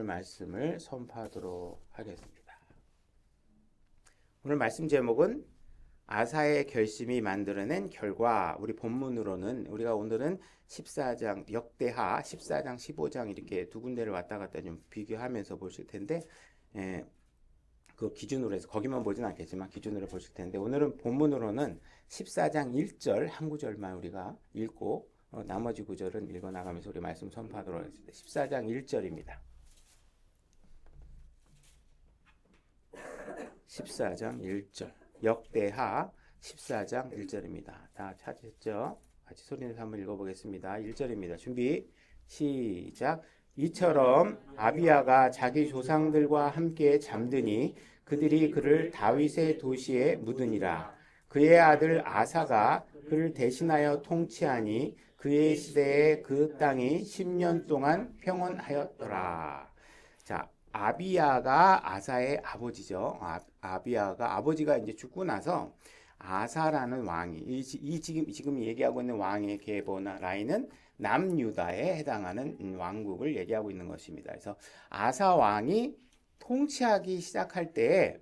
말씀을 선포하도록 하겠습니다. 오늘 말씀 제목은 아사의 결심이 만들어낸 결과. 우리 본문으로는 우리가 오늘은 14장 역대하 14장 15장 이렇게 두 군데를 왔다 갔다 좀 비교하면서 보실 텐데 그 기준으로 해서 거기만 보진 않겠지만 기준으로 보실 텐데, 오늘은 본문으로는 14장 1절 한 구절만 우리가 읽고 나머지 구절은 읽어 나가면서 우리 말씀 선포하도록 하겠습니다. 14장 1절입니다. 14장 1절 역대하 14장 1절입니다. 다 찾으셨죠? 같이 소리내서 한번 읽어보겠습니다. 1절입니다. 준비 시작. 이처럼 아비야가 자기 조상들과 함께 잠드니 그들이 그를 다윗의 도시에 묻으니라. 그의 아들 아사가 그를 대신하여 통치하니 그의 시대에 그 땅이 10년 동안 평온하였더라. 자, 아비야가 아사의 아버지죠. 아비야가 아버지가 이제 죽고 나서 아사라는 왕이 지금 얘기하고 있는 왕의 계보나 라인은 남유다에 해당하는 왕국을 얘기하고 있는 것입니다. 그래서 아사 왕이 통치하기 시작할 때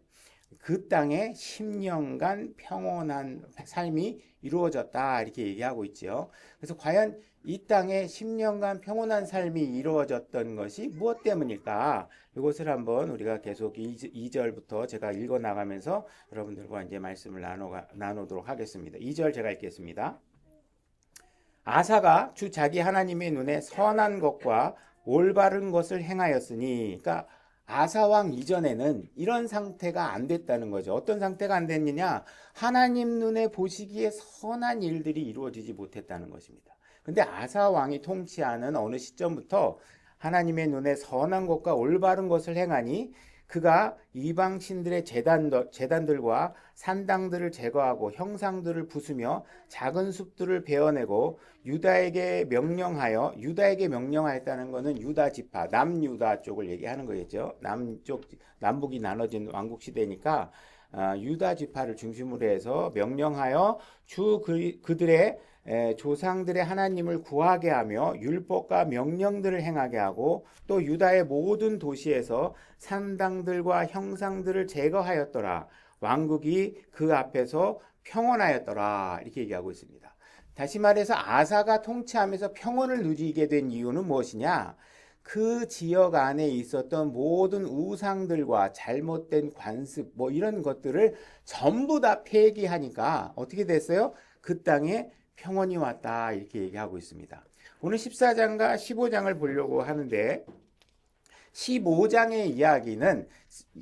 그 땅에 10년간 평온한 삶이 이루어졌다 이렇게 얘기하고 있죠. 그래서 과연 이 땅에 10년간 평온한 삶이 이루어졌던 것이 무엇 때문일까? 이것을 한번 우리가 계속 2절부터 제가 읽어 나가면서 여러분들과 이제 말씀을 나누도록 하겠습니다. 2절 제가 읽겠습니다. 아사가 주 자기 하나님의 눈에 선한 것과 올바른 것을 행하였으니, 그러니까 아사 왕 이전에는 이런 상태가 안 됐다는 거죠. 어떤 상태가 안 됐느냐? 하나님 눈에 보시기에 선한 일들이 이루어지지 못했다는 것입니다. 근데 아사 왕이 통치하는 어느 시점부터 하나님의 눈에 선한 것과 올바른 것을 행하니 그가 이방 신들의 제단들과 산당들을 제거하고 형상들을 부수며 작은 숲들을 베어내고 유다에게 명령하였다는 것은 유다 지파, 남유다 쪽을 얘기하는 거겠죠. 남북이 나눠진 왕국 시대니까 유다 지파를 중심으로 해서 명령하여 그들의 조상들의 하나님을 구하게 하며 율법과 명령들을 행하게 하고 또 유다의 모든 도시에서 산당들과 형상들을 제거하였더라. 왕국이 그 앞에서 평온하였더라. 이렇게 얘기하고 있습니다. 다시 말해서 아사가 통치하면서 평온을 누리게 된 이유는 무엇이냐? 그 지역 안에 있었던 모든 우상들과 잘못된 관습 이런 것들을 전부 다 폐기하니까 어떻게 됐어요? 그 땅에 평온이 왔다 이렇게 얘기하고 있습니다. 오늘 14장과 15장을 보려고 하는데 15장의 이야기는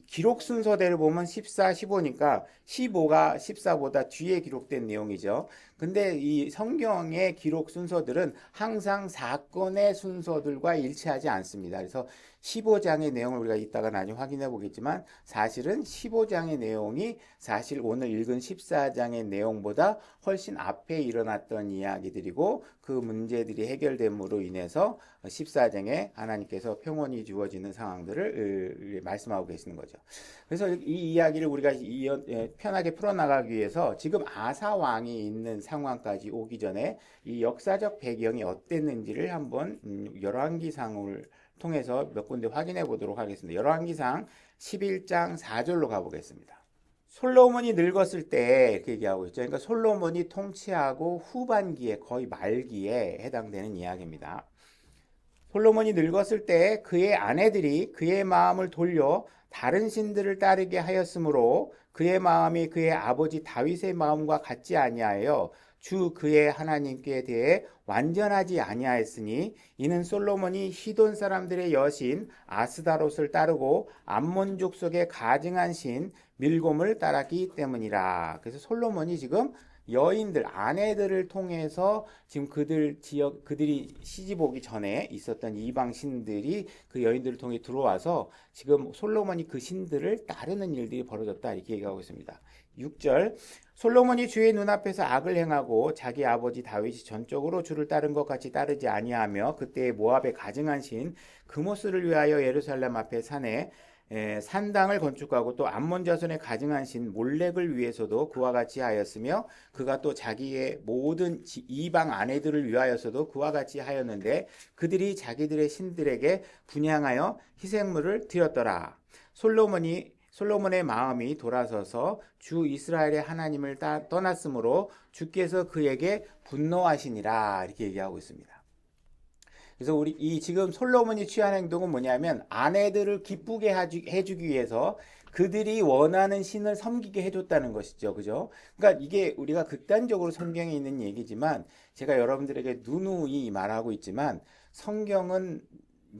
기록 순서대로 보면 14, 15니까 15가 14보다 뒤에 기록된 내용이죠. 근데 이 성경의 기록 순서들은 항상 사건의 순서들과 일치하지 않습니다. 그래서 15장의 내용을 우리가 이따가 나중에 확인해 보겠지만 사실은 15장의 내용이 사실 오늘 읽은 14장의 내용보다 훨씬 앞에 일어났던 이야기들이고 그 문제들이 해결됨으로 인해서 14장에 하나님께서 평온이 주어지는 상황들을 말씀하고 계시는 거죠. 그래서 이 이야기를 우리가 편하게 풀어나가기 위해서 지금 아사 왕이 있는 상황까지 오기 전에 이 역사적 배경이 어땠는지를 한번 열왕기상을 통해서 몇 군데 확인해 보도록 하겠습니다. 열왕기상 11장 4절로 가보겠습니다. 솔로몬이 늙었을 때 이렇게 얘기하고 있죠. 그러니까 솔로몬이 통치하고 후반기에 거의 말기에 해당되는 이야기입니다. 솔로몬이 늙었을 때 그의 아내들이 그의 마음을 돌려 다른 신들을 따르게 하였으므로 그의 마음이 그의 아버지 다윗의 마음과 같지 아니하여 주 그의 하나님께 대해 완전하지 아니하였으니 이는 솔로몬이 시돈 사람들의 여신 아스다롯을 따르고 암몬족 속의 가증한 신 밀곰을 따랐기 때문이라. 그래서 솔로몬이 지금 여인들, 아내들을 통해서 지금 그들이 시집 오기 전에 있었던 이방 신들이 그 여인들을 통해 들어와서 지금 솔로몬이 그 신들을 따르는 일들이 벌어졌다 이렇게 얘기하고 있습니다. 6절 솔로몬이 주의 눈앞에서 악을 행하고 자기 아버지 다윗이 전적으로 주를 따른 것 같이 따르지 아니하며 그때의 모압의 가증한 신 그모스를 위하여 예루살렘 앞에 산에 산당을 건축하고 또 암몬 자손의 가증한 신 몰렉을 위해서도 그와 같이 하였으며 그가 또 자기의 모든 이방 아내들을 위하여서도 그와 같이 하였는데 그들이 자기들의 신들에게 분향하여 희생물을 드렸더라. 솔로몬의 마음이 돌아서서 주 이스라엘의 하나님을 떠났으므로 주께서 그에게 분노하시니라 이렇게 얘기하고 있습니다. 그래서 우리 지금 솔로몬이 취한 행동은 뭐냐면 아내들을 기쁘게 해주기 위해서 그들이 원하는 신을 섬기게 해줬다는 것이죠. 그죠? 그러니까 이게 우리가 극단적으로 성경에 있는 얘기지만 제가 여러분들에게 누누이 말하고 있지만 성경은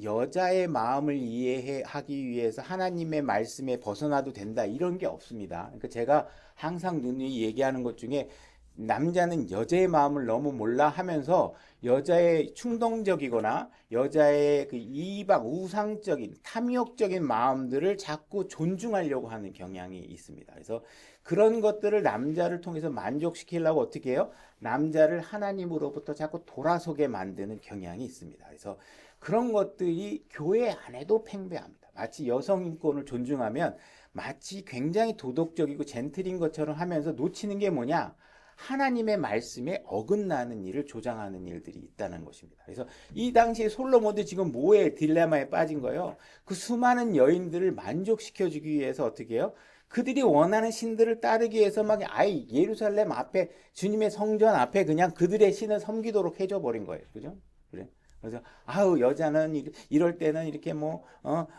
여자의 마음을 이해하기 위해서 하나님의 말씀에 벗어나도 된다 이런 게 없습니다. 그러니까 제가 항상 누누이 얘기하는 것 중에 남자는 여자의 마음을 너무 몰라 하면서 여자의 충동적이거나 여자의 그 이방 우상적인 탐욕적인 마음들을 자꾸 존중하려고 하는 경향이 있습니다. 그래서 그런 것들을 남자를 통해서 만족시키려고 어떻게 해요? 남자를 하나님으로부터 자꾸 돌아서게 만드는 경향이 있습니다. 그래서 그런 것들이 교회 안에도 팽배합니다. 마치 여성 인권을 존중하면 마치 굉장히 도덕적이고 젠틀인 것처럼 하면서 놓치는 게 뭐냐? 하나님의 말씀에 어긋나는 일을 조장하는 일들이 있다는 것입니다. 그래서 이 당시에 솔로몬도 지금 뭐에 딜레마에 빠진 거예요? 그 수많은 여인들을 만족시켜주기 위해서 어떻게 해요? 그들이 원하는 신들을 따르기 위해서 막 아예 예루살렘 앞에 주님의 성전 앞에 그냥 그들의 신을 섬기도록 해줘 버린 거예요. 그죠? 그래. 그래서 아우 여자는 이럴 때는 이렇게 뭐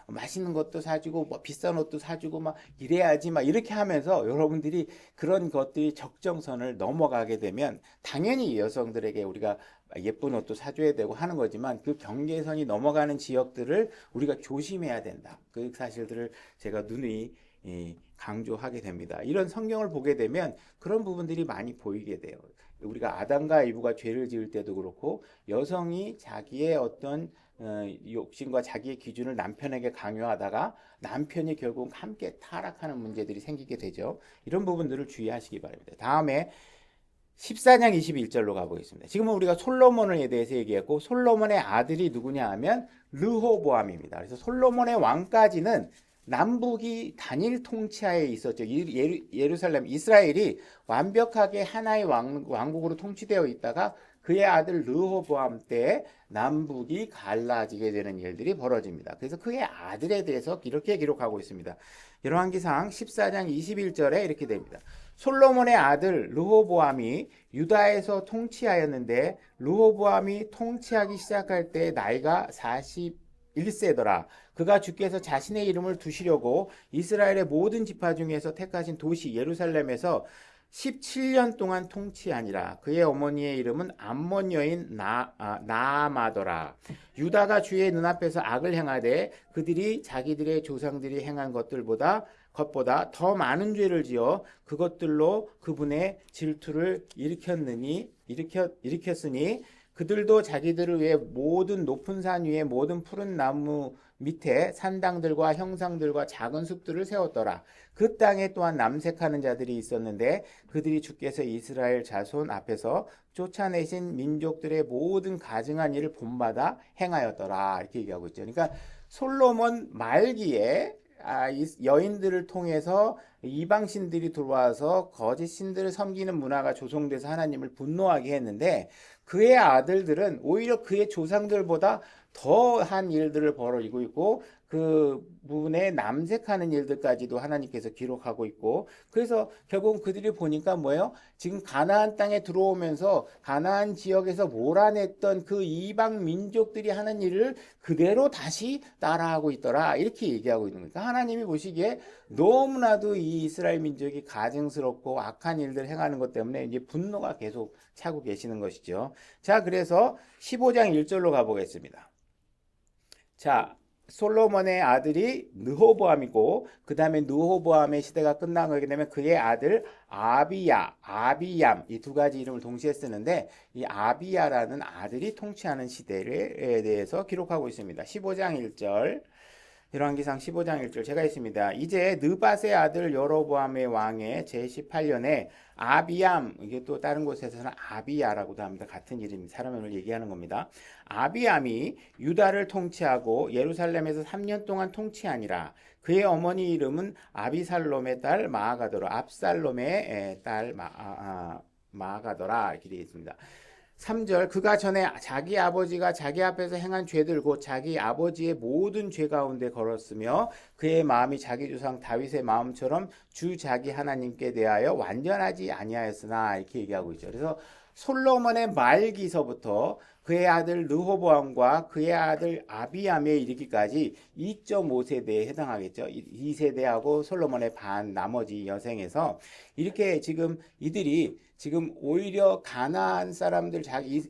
맛있는 것도 사주고 뭐 비싼 옷도 사주고 막 이래야지 막 이렇게 하면서 여러분들이 그런 것들이 적정선을 넘어가게 되면 당연히 여성들에게 우리가 예쁜 옷도 사줘야 되고 하는 거지만 그 경계선이 넘어가는 지역들을 우리가 조심해야 된다. 그 사실들을 제가 누누이 강조하게 됩니다. 이런 성경을 보게 되면 그런 부분들이 많이 보이게 돼요. 우리가 아담과 이브가 죄를 지을 때도 그렇고 여성이 자기의 어떤 욕심과 자기의 기준을 남편에게 강요하다가 남편이 결국 함께 타락하는 문제들이 생기게 되죠. 이런 부분들을 주의하시기 바랍니다. 다음에 14장 21절로 가보겠습니다. 지금은 우리가 솔로몬에 대해서 얘기했고 솔로몬의 아들이 누구냐 하면 르호보암입니다. 그래서 솔로몬의 왕까지는 남북이 단일 통치하에 있었죠. 예루살렘, 이스라엘이 완벽하게 하나의 왕국으로 통치되어 있다가 그의 아들 르호보암 때 남북이 갈라지게 되는 일들이 벌어집니다. 그래서 그의 아들에 대해서 이렇게 기록하고 있습니다. 열왕기상 14장 21절에 이렇게 됩니다. 솔로몬의 아들 르호보암이 유다에서 통치하였는데 르호보암이 통치하기 시작할 때 나이가 41세더라. 그가 주께서 자신의 이름을 두시려고 이스라엘의 모든 지파 중에서 택하신 도시 예루살렘에서 17년 동안 통치하니라. 그의 어머니의 이름은 암몬 여인 나아마더라. 유다가 주의 눈앞에서 악을 행하되 그들이 자기들의 조상들이 행한 것보다 더 많은 죄를 지어 그것들로 그분의 질투를 일으켰으니 그들도 자기들을 위해 모든 높은 산 위에 모든 푸른 나무 밑에 산당들과 형상들과 작은 숲들을 세웠더라. 그 땅에 또한 남색하는 자들이 있었는데 그들이 주께서 이스라엘 자손 앞에서 쫓아내신 민족들의 모든 가증한 일을 본받아 행하였더라. 이렇게 얘기하고 있죠. 그러니까 솔로몬 말기에 여인들을 통해서 이방신들이 들어와서 거짓 신들을 섬기는 문화가 조성돼서 하나님을 분노하게 했는데 그의 아들들은 오히려 그의 조상들보다 더한 일들을 벌이고 있고 그 부분에 남색하는 일들까지도 하나님께서 기록하고 있고 그래서 결국 그들이 보니까 뭐예요? 지금 가나안 땅에 들어오면서 가나안 지역에서 몰아냈던 그 이방 민족들이 하는 일을 그대로 다시 따라하고 있더라 이렇게 얘기하고 있는 거니까 하나님이 보시기에 너무나도 이 이스라엘 민족이 가증스럽고 악한 일들 행하는 것 때문에 이제 분노가 계속 차고 계시는 것이죠. 자, 그래서 15장 1절로 가보겠습니다. 자, 솔로몬의 아들이 르호보암이고 그 다음에 르호보암의 시대가 끝나게 되면 그의 아들 아비얌 이 두 가지 이름을 동시에 쓰는데 이 아비야라는 아들이 통치하는 시대에 대해서 기록하고 있습니다. 15장 1절 열왕기상 15장 1절 제가 있습니다. 이제 느밧의 아들 여로보암의 왕의 제18년에 아비암, 이게 또 다른 곳에서는 아비야라고도 합니다. 같은 이름, 사람을 얘기하는 겁니다. 아비암이 유다를 통치하고 예루살렘에서 3년 동안 통치하니라. 그의 어머니 이름은 아비살롬의 딸 마아가더라. 압살롬의 딸 마아가더라. 이렇게 되어 있습니다. 3절 그가 전에 자기 아버지가 자기 앞에서 행한 죄들 곧 자기 아버지의 모든 죄 가운데 걸었으며 그의 마음이 자기 조상 다윗의 마음처럼 주 자기 하나님께 대하여 완전하지 아니하였으나 이렇게 얘기하고 있죠. 그래서 솔로몬의 말기서부터 그의 아들 르호보암과 그의 아들 아비암에 이르기까지 2.5세대에 해당하겠죠. 2세대하고 솔로몬의 반 나머지 여생에서 이렇게 지금 이들이 지금 오히려 가나안 사람들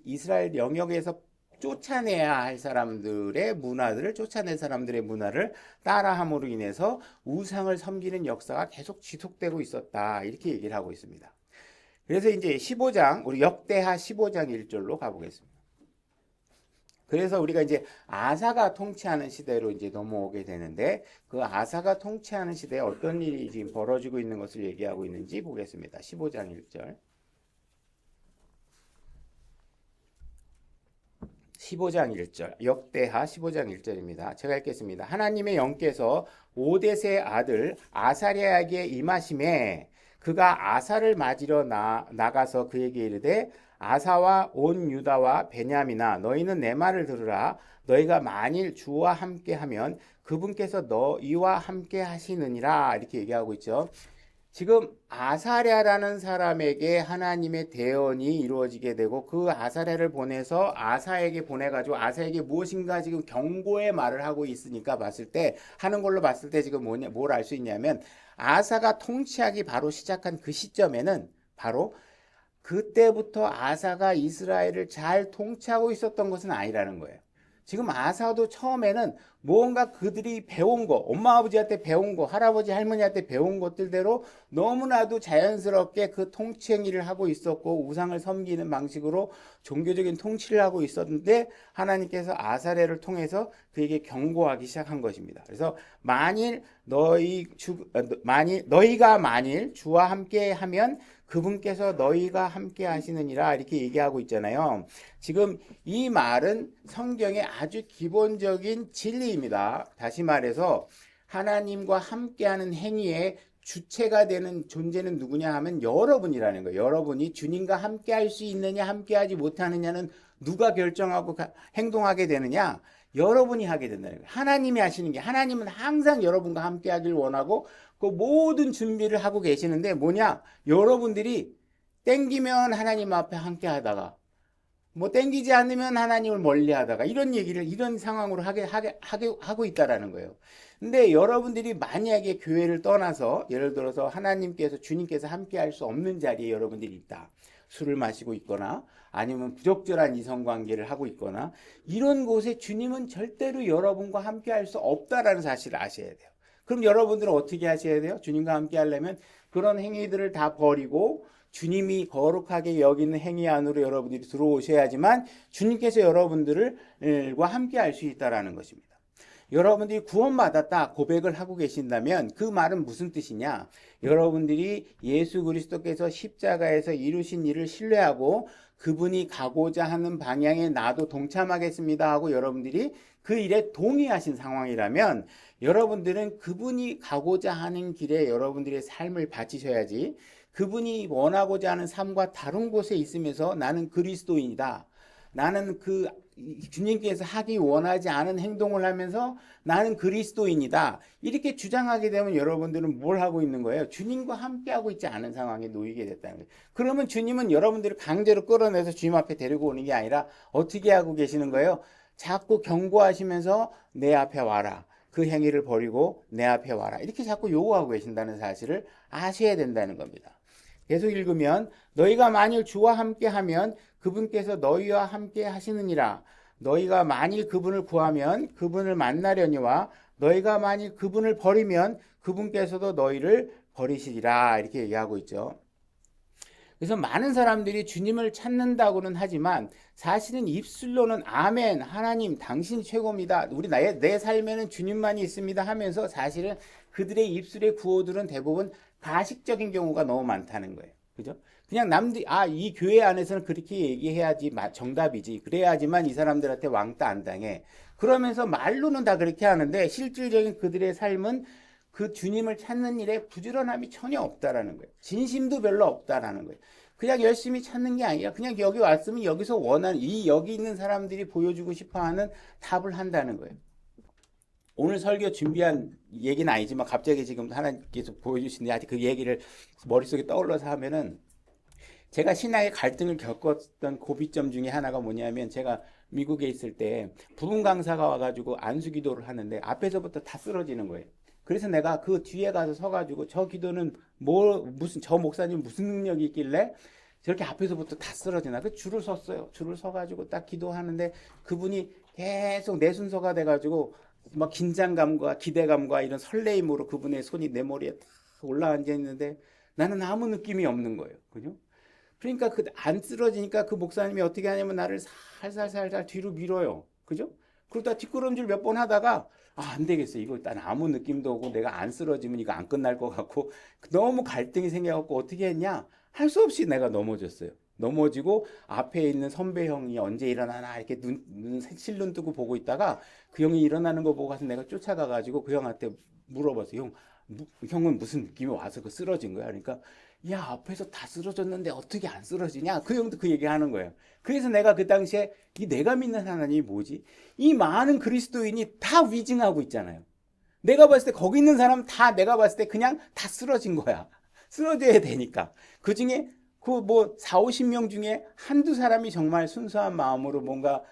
이스라엘 영역에서 쫓아내야 할 사람들의 문화들을 쫓아낸 사람들의 문화를 따라함으로 인해서 우상을 섬기는 역사가 계속 지속되고 있었다. 이렇게 얘기를 하고 있습니다. 그래서 이제 15장 우리 역대하 15장 1절로 가보겠습니다. 그래서 우리가 이제 아사가 통치하는 시대로 이제 넘어오게 되는데 그 아사가 통치하는 시대에 어떤 일이 지금 벌어지고 있는 것을 얘기하고 있는지 보겠습니다. 15장 1절. 15장 1절 역대하 15장 1절입니다. 제가 읽겠습니다. 하나님의 영께서 오뎃의 아들 아사랴에게 임하심에 그가 아사를 맞으러 나가서 그에게 이르되 아사와 온 유다와 베냐민아 너희는 내 말을 들으라. 너희가 만일 주와 함께하면 그분께서 너희와 함께 하시느니라. 이렇게 얘기하고 있죠. 지금 아사랴라는 사람에게 하나님의 대언이 이루어지게 되고 그 아사랴를 보내서 아사에게 보내가지고 아사에게 무엇인가 지금 경고의 말을 하고 있으니까 봤을 때 하는 걸로 봤을 때 지금 뭘 알 수 있냐면 아사가 통치하기 바로 시작한 그 시점에는 바로 그때부터 아사가 이스라엘을 잘 통치하고 있었던 것은 아니라는 거예요. 지금 아사도 처음에는 뭔가 그들이 배운 거, 엄마 아버지한테 배운 거, 할아버지 할머니한테 배운 것들대로 너무나도 자연스럽게 그 통치 행위를 하고 있었고 우상을 섬기는 방식으로 종교적인 통치를 하고 있었는데 하나님께서 아사랴를 통해서 그에게 경고하기 시작한 것입니다. 그래서 너희가 만일 주와 함께 하면 그분께서 너희가 함께 하시느니라 이렇게 얘기하고 있잖아요. 지금 이 말은 성경의 아주 기본적인 진리입니다. 다시 말해서 하나님과 함께하는 행위의 주체가 되는 존재는 누구냐 하면 여러분이라는 거예요. 여러분이 주님과 함께할 수 있느냐 함께하지 못하느냐는 누가 결정하고 행동하게 되느냐? 여러분이 하게 된다는 거예요. 하나님이 하시는 게 하나님은 항상 여러분과 함께하길 원하고 그 모든 준비를 하고 계시는데 뭐냐? 여러분들이 땡기면 하나님 앞에 함께하다가 뭐 땡기지 않으면 하나님을 멀리하다가 이런 상황으로 하고 있다라는 거예요. 근데 여러분들이 만약에 교회를 떠나서 예를 들어서 주님께서 함께할 수 없는 자리에 여러분들이 있다. 술을 마시고 있거나 아니면 부적절한 이성관계를 하고 있거나 이런 곳에 주님은 절대로 여러분과 함께할 수 없다라는 사실을 아셔야 돼요. 그럼 여러분들은 어떻게 하셔야 돼요? 주님과 함께 하려면 그런 행위들을 다 버리고 주님이 거룩하게 여기는 행위 안으로 여러분들이 들어오셔야지만 주님께서 여러분들과 함께 할 수 있다라는 것입니다. 여러분들이 구원받았다 고백을 하고 계신다면 그 말은 무슨 뜻이냐? 여러분들이 예수 그리스도께서 십자가에서 이루신 일을 신뢰하고 그분이 가고자 하는 방향에 나도 동참하겠습니다 하고 여러분들이 그 일에 동의하신 상황이라면 여러분들은 그분이 가고자 하는 길에 여러분들의 삶을 바치셔야지 그분이 원하고자 하는 삶과 다른 곳에 있으면서 나는 그리스도인이다. 나는 주님께서 하기 원하지 않은 행동을 하면서 나는 그리스도인이다. 이렇게 주장하게 되면 여러분들은 뭘 하고 있는 거예요? 주님과 함께하고 있지 않은 상황에 놓이게 됐다는 거예요. 그러면 주님은 여러분들을 강제로 끌어내서 주님 앞에 데리고 오는 게 아니라 어떻게 하고 계시는 거예요? 자꾸 경고하시면서 내 앞에 와라. 그 행위를 버리고 내 앞에 와라. 이렇게 자꾸 요구하고 계신다는 사실을 아셔야 된다는 겁니다. 계속 읽으면 너희가 만일 주와 함께하면 그분께서 너희와 함께 하시느니라. 너희가 만일 그분을 구하면 그분을 만나려니와 너희가 만일 그분을 버리면 그분께서도 너희를 버리시리라. 이렇게 얘기하고 있죠. 그래서 많은 사람들이 주님을 찾는다고는 하지만 사실은 입술로는 아멘, 하나님, 당신이 최고입니다. 내 삶에는 주님만이 있습니다 하면서 사실은 그들의 입술의 구호들은 대부분 가식적인 경우가 너무 많다는 거예요. 그죠? 그냥 남들이, 이 교회 안에서는 그렇게 얘기해야지 정답이지. 그래야지만 이 사람들한테 왕따 안 당해. 그러면서 말로는 다 그렇게 하는데 실질적인 그들의 삶은 그 주님을 찾는 일에 부지런함이 전혀 없다라는 거예요. 진심도 별로 없다라는 거예요. 그냥 열심히 찾는 게 아니라 그냥 여기 왔으면 여기서 원하는 여기 있는 사람들이 보여주고 싶어하는 답을 한다는 거예요. 오늘 설교 준비한 얘기는 아니지만 갑자기 지금 하나님께서 보여주시는데 아직 그 얘기를 머릿속에 떠올라서 하면은 제가 신앙의 갈등을 겪었던 고비점 중에 하나가 뭐냐면 제가 미국에 있을 때 부분 강사가 와가지고 안수 기도를 하는데 앞에서부터 다 쓰러지는 거예요. 그래서 내가 그 뒤에 가서 서가지고 저 기도는 저 목사님 무슨 능력이 있길래 저렇게 앞에서부터 다 쓰러지나. 그 줄을 섰어요. 줄을 서가지고 딱 기도하는데 그분이 계속 내 순서가 돼가지고 막 긴장감과 기대감과 이런 설레임으로 그분의 손이 내 머리에 딱 올라앉아 있는데 나는 아무 느낌이 없는 거예요. 그죠? 그러니까 안 쓰러지니까 그 목사님이 어떻게 하냐면 나를 살살살살 뒤로 밀어요. 그죠? 그러다 뒷걸음질 몇 번 하다가 안 되겠어. 이거 일단 아무 느낌도 오고 내가 안 쓰러지면 이거 안 끝날 것 같고 너무 갈등이 생겨갖고 어떻게 했냐? 할 수 없이 내가 넘어졌어요. 넘어지고 앞에 있는 선배 형이 언제 일어나나 이렇게 실눈 뜨고 보고 있다가 그 형이 일어나는 거 보고 가서 내가 쫓아가가지고 그 형한테 물어봤어요. 형은 무슨 느낌이 와서 그 쓰러진 거야? 그러니까 야 앞에서 다 쓰러졌는데 어떻게 안 쓰러지냐? 그 형도 그 얘기하는 거예요. 그래서 내가 그 당시에 내가 믿는 하나님이 뭐지? 이 많은 그리스도인이 다 위증하고 있잖아요. 내가 봤을 때 거기 있는 사람 다 내가 봤을 때 그냥 다 쓰러진 거야. 쓰러져야 되니까. 그 중에 그 4, 50명 중에 한두 사람이 정말 순수한 마음으로 뭔가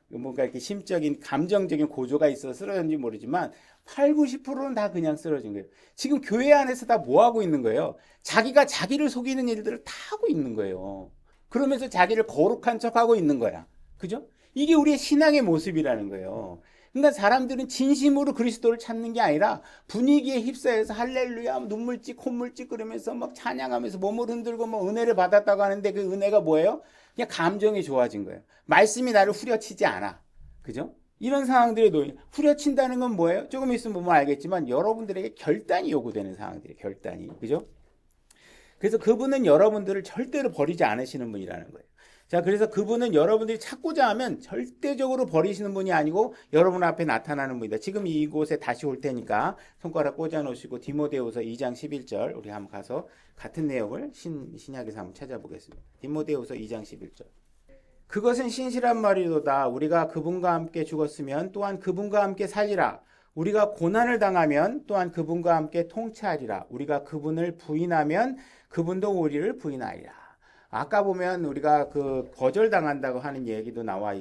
이렇게 심적인 감정적인 고조가 있어 쓰러졌는지 모르지만 8, 90%는 다 그냥 쓰러진 거예요. 지금 교회 안에서 다 뭐 하고 있는 거예요? 자기가 자기를 속이는 일들을 다 하고 있는 거예요. 그러면서 자기를 거룩한 척하고 있는 거야. 그죠? 이게 우리의 신앙의 모습이라는 거예요. 그러니까 사람들은 진심으로 그리스도를 찾는 게 아니라 분위기에 휩싸여서 할렐루야 눈물찍 콧물찍 그러면서 막 찬양하면서 몸을 흔들고 뭐 은혜를 받았다고 하는데 그 은혜가 뭐예요? 그냥 감정이 좋아진 거예요. 말씀이 나를 후려치지 않아. 그죠? 이런 상황들에 놓인 후려친다는 건 뭐예요? 조금 있으면 보면 알겠지만 여러분들에게 결단이 요구되는 상황들이에요. 결단이. 그죠? 그래서 그분은 여러분들을 절대로 버리지 않으시는 분이라는 거예요. 자, 그래서 그분은 여러분들이 찾고자 하면 절대적으로 버리시는 분이 아니고 여러분 앞에 나타나는 분이다. 지금 이곳에 다시 올 테니까 손가락 꽂아 놓으시고 디모데후서 2장 11절 우리 한번 가서 같은 내용을 신약에서 한번 찾아보겠습니다. 디모데후서 2장 11절. 그것은 신실한 말이로다. 우리가 그분과 함께 죽었으면 또한 그분과 함께 살리라. 우리가 고난을 당하면 또한 그분과 함께 통치하리라. 우리가 그분을 부인하면 그분도 우리를 부인하리라. 아까 보면 우리가 그 거절당한다고 하는 얘기도 나와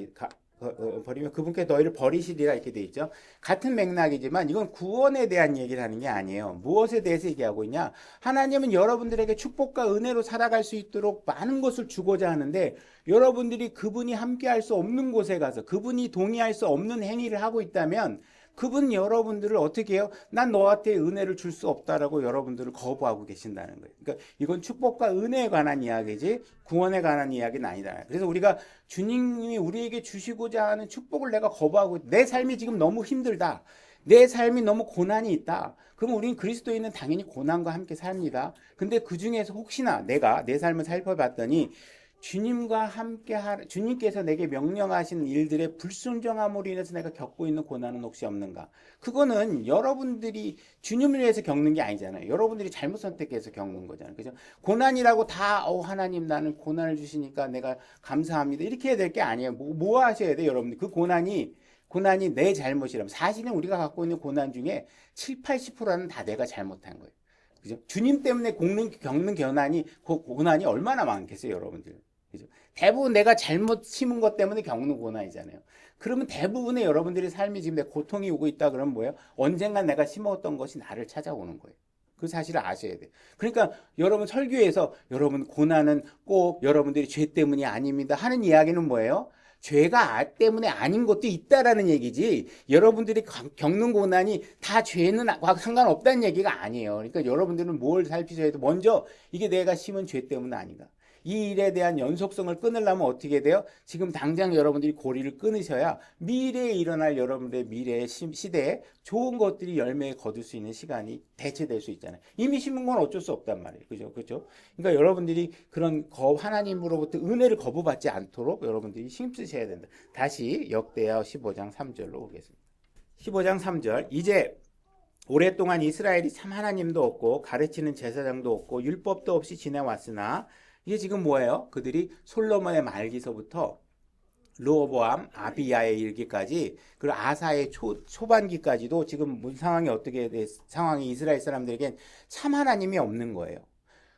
버리면 그분께 너희를 버리시리라 이렇게 돼 있죠. 같은 맥락이지만 이건 구원에 대한 얘기를 하는 게 아니에요. 무엇에 대해서 얘기하고 있냐? 하나님은 여러분들에게 축복과 은혜로 살아갈 수 있도록 많은 것을 주고자 하는데 여러분들이 그분이 함께할 수 없는 곳에 가서 그분이 동의할 수 없는 행위를 하고 있다면 그분 여러분들을 어떻게 해요? 난 너한테 은혜를 줄 수 없다라고 여러분들을 거부하고 계신다는 거예요. 그러니까 이건 축복과 은혜에 관한 이야기지 구원에 관한 이야기는 아니다. 그래서 우리가 주님이 우리에게 주시고자 하는 축복을 내가 거부하고 내 삶이 지금 너무 힘들다. 내 삶이 너무 고난이 있다. 그럼 우리는 그리스도인은 당연히 고난과 함께 삽니다. 근데 그 중에서 혹시나 내가 내 삶을 살펴봤더니 주님과 함께 주님께서 내게 명령하신 일들의 불순종함으로 인해서 내가 겪고 있는 고난은 혹시 없는가? 그거는 여러분들이 주님을 위해서 겪는 게 아니잖아요. 여러분들이 잘못 선택해서 겪는 거잖아요. 그죠? 고난이라고 다 하나님 나는 고난을 주시니까 내가 감사합니다. 이렇게 해야 될 게 아니에요. 뭐 하셔야 돼요, 여러분들? 그 고난이 내 잘못이라면 사실은 우리가 갖고 있는 고난 중에 7, 80%는 다 내가 잘못한 거예요. 그죠? 주님 때문에 겪는 고난이 얼마나 많겠어요, 여러분들. 그죠? 대부분 내가 잘못 심은 것 때문에 겪는 고난이잖아요. 그러면 대부분의 여러분들의 삶이 지금 내 고통이 오고 있다 그러면 뭐예요? 언젠간 내가 심었던 것이 나를 찾아오는 거예요. 그 사실을 아셔야 돼요. 그러니까 여러분 설교에서 여러분 고난은 꼭 여러분들이 죄 때문이 아닙니다 하는 이야기는 뭐예요? 죄가 때문에 아닌 것도 있다라는 얘기지 여러분들이 겪는 고난이 다 죄는 상관없다는 얘기가 아니에요. 그러니까 여러분들은 뭘 살피셔야 돼? 먼저 이게 내가 심은 죄 때문 아닌가? 이 일에 대한 연속성을 끊으려면 어떻게 돼요? 지금 당장 여러분들이 고리를 끊으셔야 미래에 일어날 여러분들의 미래의 시대에 좋은 것들이 열매에 거둘 수 있는 시간이 대체될 수 있잖아요. 이미 심은 건 어쩔 수 없단 말이에요. 그죠? 그죠? 그러니까 여러분들이 그런 하나님으로부터 은혜를 거부받지 않도록 여러분들이 힘쓰셔야 된다. 다시 역대하 15장 3절로 오겠습니다. 15장 3절. 이제 오랫동안 이스라엘이 참 하나님도 없고 가르치는 제사장도 없고 율법도 없이 지내왔으나 이게 지금 뭐예요? 그들이 솔로몬의 말기서부터 르호보암, 아비야에 이르기까지 그리고 아사의 초반기까지도 지금 상황이 어떻게 상황이 이스라엘 사람들에겐 참 하나님이 없는 거예요.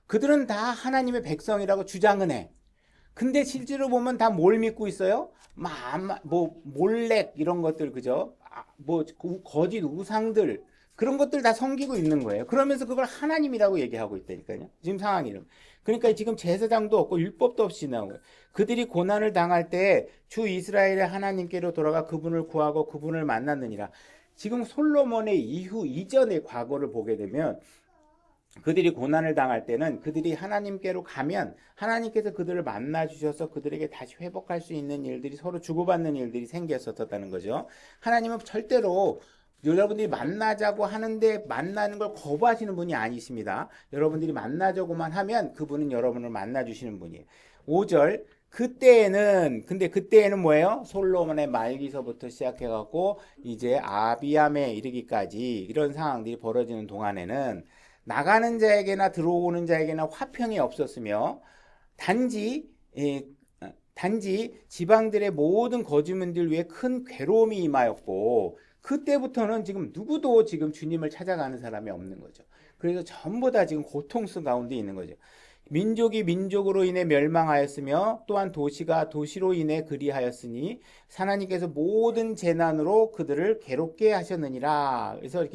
그들은 다 하나님의 백성이라고 주장은 해. 근데 실제로 보면 다 뭘 믿고 있어요? 뭐 몰렉 이런 것들 그죠? 뭐 거짓 우상들 그런 것들 다 섬기고 있는 거예요. 그러면서 그걸 하나님이라고 얘기하고 있다니까요. 지금 상황이는. 그러니까 지금 제사장도 없고 율법도 없이 나온 거예요. 그들이 고난을 당할 때 주 이스라엘의 하나님께로 돌아가 그분을 구하고 그분을 만났느니라. 지금 솔로몬의 이전의 과거를 보게 되면 그들이 고난을 당할 때는 그들이 하나님께로 가면 하나님께서 그들을 만나 주셔서 그들에게 다시 회복할 수 있는 일들이 서로 주고받는 일들이 생겼었다는 거죠. 하나님은 절대로 여러분들이 만나자고 하는데 만나는 걸 거부하시는 분이 아니십니다. 여러분들이 만나자고만 하면 그분은 여러분을 만나 주시는 분이에요. 5절 근데 그때에는 뭐예요? 솔로몬의 말기서부터 시작해갖고 이제 아비암에 이르기까지 이런 상황들이 벌어지는 동안에는 나가는 자에게나 들어오는 자에게나 화평이 없었으며 단지 지방들의 모든 거주민들 위해 큰 괴로움이 임하였고 그때부터는 지금 누구도 지금 주님을 찾아가는 사람이 없는 거죠. 그래서 전부 다 지금 고통스 가운데 있는 거죠. 민족이 민족으로 인해 멸망하였으며 또한 도시가 도시로 인해 그리하였으니 하나님께서 모든 재난으로 그들을 괴롭게 하셨느니라. 그래서